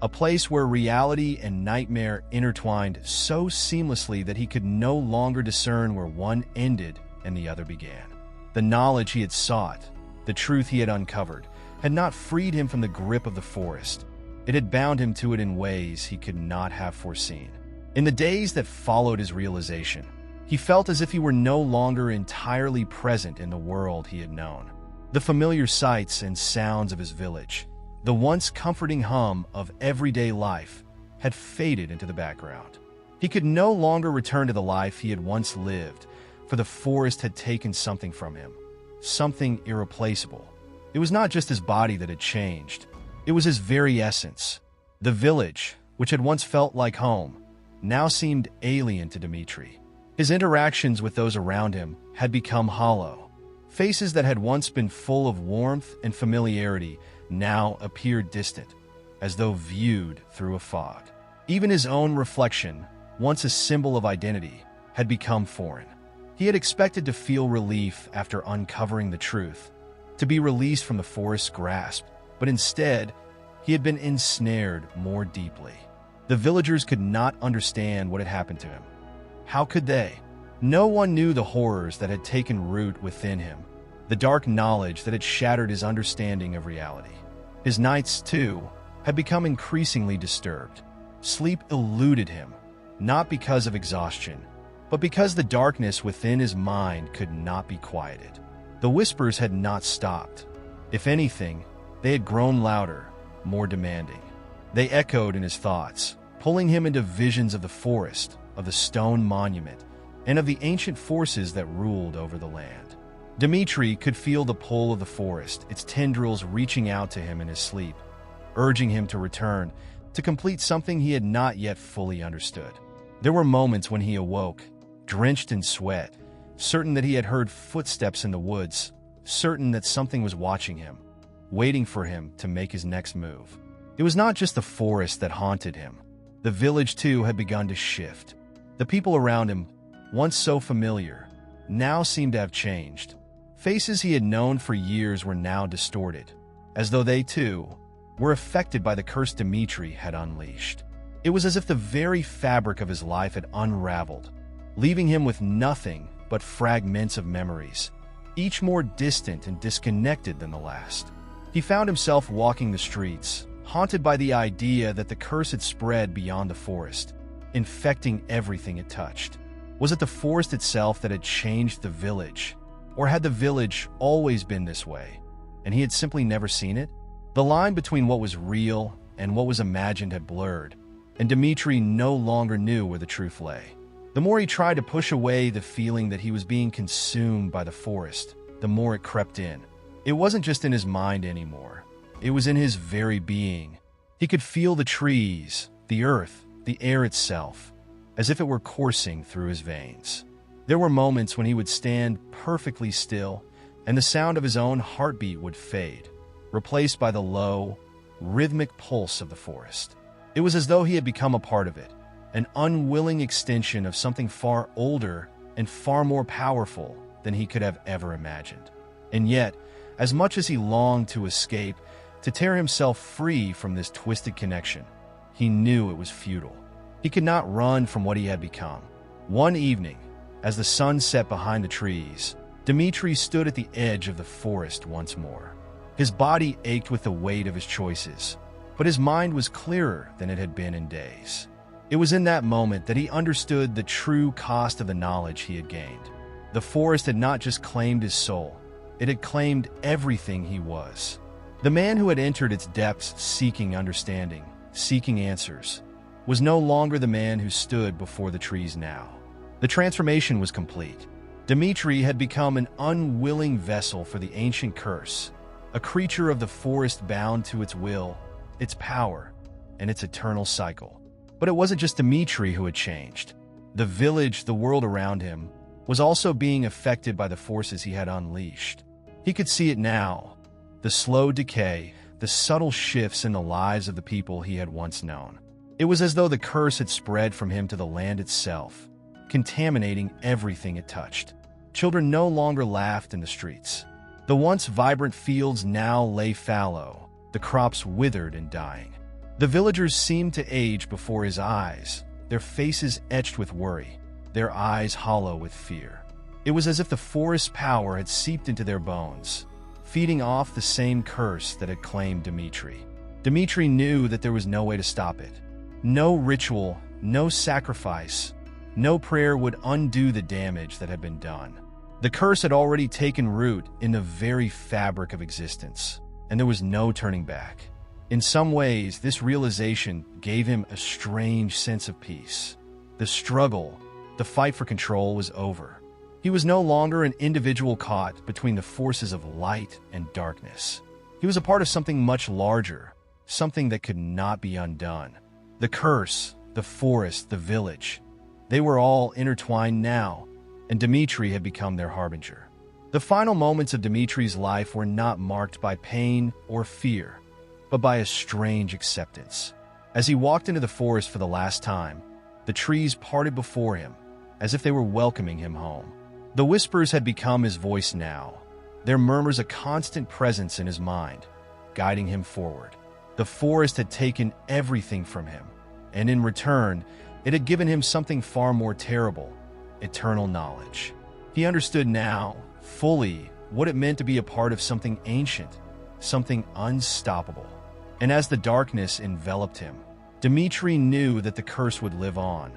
a place where reality and nightmare intertwined so seamlessly that he could no longer discern where one ended and the other began. The knowledge he had sought, the truth he had uncovered, had not freed him from the grip of the forest. It had bound him to it in ways he could not have foreseen. In the days that followed his realization, he felt as if he were no longer entirely present in the world he had known. The familiar sights and sounds of his village, the once comforting hum of everyday life, had faded into the background. He could no longer return to the life he had once lived, for the forest had taken something from him, something irreplaceable. It was not just his body that had changed. It was his very essence. The village, which had once felt like home, now seemed alien to Dmitri. His interactions with those around him had become hollow, Faces that had once been full of warmth and familiarity now appeared distant, as though viewed through a fog. Even his own reflection, once a symbol of identity, had become foreign. He had expected to feel relief after uncovering the truth, to be released from the forest's grasp, but instead, he had been ensnared more deeply. The villagers could not understand what had happened to him. How could they? No one knew the horrors that had taken root within him, the dark knowledge that had shattered his understanding of reality. His nights, too, had become increasingly disturbed. Sleep eluded him, not because of exhaustion, but because the darkness within his mind could not be quieted. The whispers had not stopped. If anything, they had grown louder, more demanding. They echoed in his thoughts, pulling him into visions of the forest, of the stone monument, and of the ancient forces that ruled over the land. Dmitri could feel the pull of the forest, its tendrils reaching out to him in his sleep, urging him to return, to complete something he had not yet fully understood. There were moments when he awoke, drenched in sweat, certain that he had heard footsteps in the woods, certain that something was watching him, waiting for him to make his next move. It was not just the forest that haunted him. The village, too, had begun to shift. The people around him, once so familiar, now seemed to have changed. Faces he had known for years were now distorted, as though they, too, were affected by the curse Dmitri had unleashed. It was as if the very fabric of his life had unraveled, leaving him with nothing but fragments of memories, each more distant and disconnected than the last. He found himself walking the streets, haunted by the idea that the curse had spread beyond the forest, infecting everything it touched. Was it the forest itself that had changed the village? Or had the village always been this way, and he had simply never seen it? The line between what was real and what was imagined had blurred, and Dmitri no longer knew where the truth lay. The more he tried to push away the feeling that he was being consumed by the forest, the more it crept in. It wasn't just in his mind anymore. It was in his very being. He could feel the trees, the earth, the air itself, as if it were coursing through his veins. There were moments when he would stand perfectly still, and the sound of his own heartbeat would fade, replaced by the low, rhythmic pulse of the forest. It was as though he had become a part of it, an unwilling extension of something far older and far more powerful than he could have ever imagined. And yet, as much as he longed to escape, to tear himself free from this twisted connection, he knew it was futile. He could not run from what he had become. One evening, as the sun set behind the trees, Dmitri stood at the edge of the forest once more. His body ached with the weight of his choices, but his mind was clearer than it had been in days. It was in that moment that he understood the true cost of the knowledge he had gained. The forest had not just claimed his soul, it had claimed everything he was. The man who had entered its depths seeking understanding, seeking answers, was no longer the man who stood before the trees now. The transformation was complete. Dmitri had become an unwilling vessel for the ancient curse, a creature of the forest bound to its will, its power, and its eternal cycle. But it wasn't just Dmitri who had changed. The village, the world around him, was also being affected by the forces he had unleashed. He could see it now, the slow decay, the subtle shifts in the lives of the people he had once known. It was as though the curse had spread from him to the land itself, contaminating everything it touched. Children no longer laughed in the streets. The once vibrant fields now lay fallow, the crops withered and dying. The villagers seemed to age before his eyes, their faces etched with worry, their eyes hollow with fear. It was as if the forest's power had seeped into their bones, feeding off the same curse that had claimed Dmitri. Dmitri knew that there was no way to stop it. No ritual, no sacrifice, no prayer would undo the damage that had been done. The curse had already taken root in the very fabric of existence, and there was no turning back. In some ways, this realization gave him a strange sense of peace. The struggle, the fight for control was over. He was no longer an individual caught between the forces of light and darkness. He was a part of something much larger, something that could not be undone. The curse, the forest, the village, they were all intertwined now, and Dmitri had become their harbinger. The final moments of Dimitri's life were not marked by pain or fear, but by a strange acceptance. As he walked into the forest for the last time, the trees parted before him, as if they were welcoming him home. The whispers had become his voice now, their murmurs a constant presence in his mind, guiding him forward. The forest had taken everything from him, and in return, it had given him something far more terrible: eternal knowledge. He understood now, fully, what it meant to be a part of something ancient, something unstoppable. And as the darkness enveloped him, Dimitri knew that the curse would live on,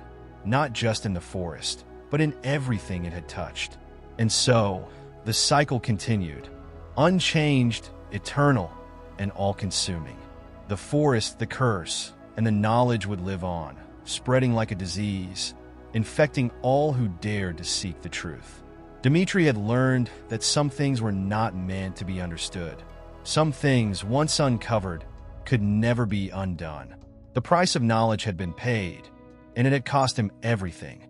not just in the forest, but in everything it had touched. And so, the cycle continued, unchanged, eternal, and all-consuming. The forest, the curse, and the knowledge would live on, spreading like a disease, infecting all who dared to seek the truth. Dimitri had learned that some things were not meant to be understood. Some things, once uncovered, could never be undone. The price of knowledge had been paid, and it had cost him everything.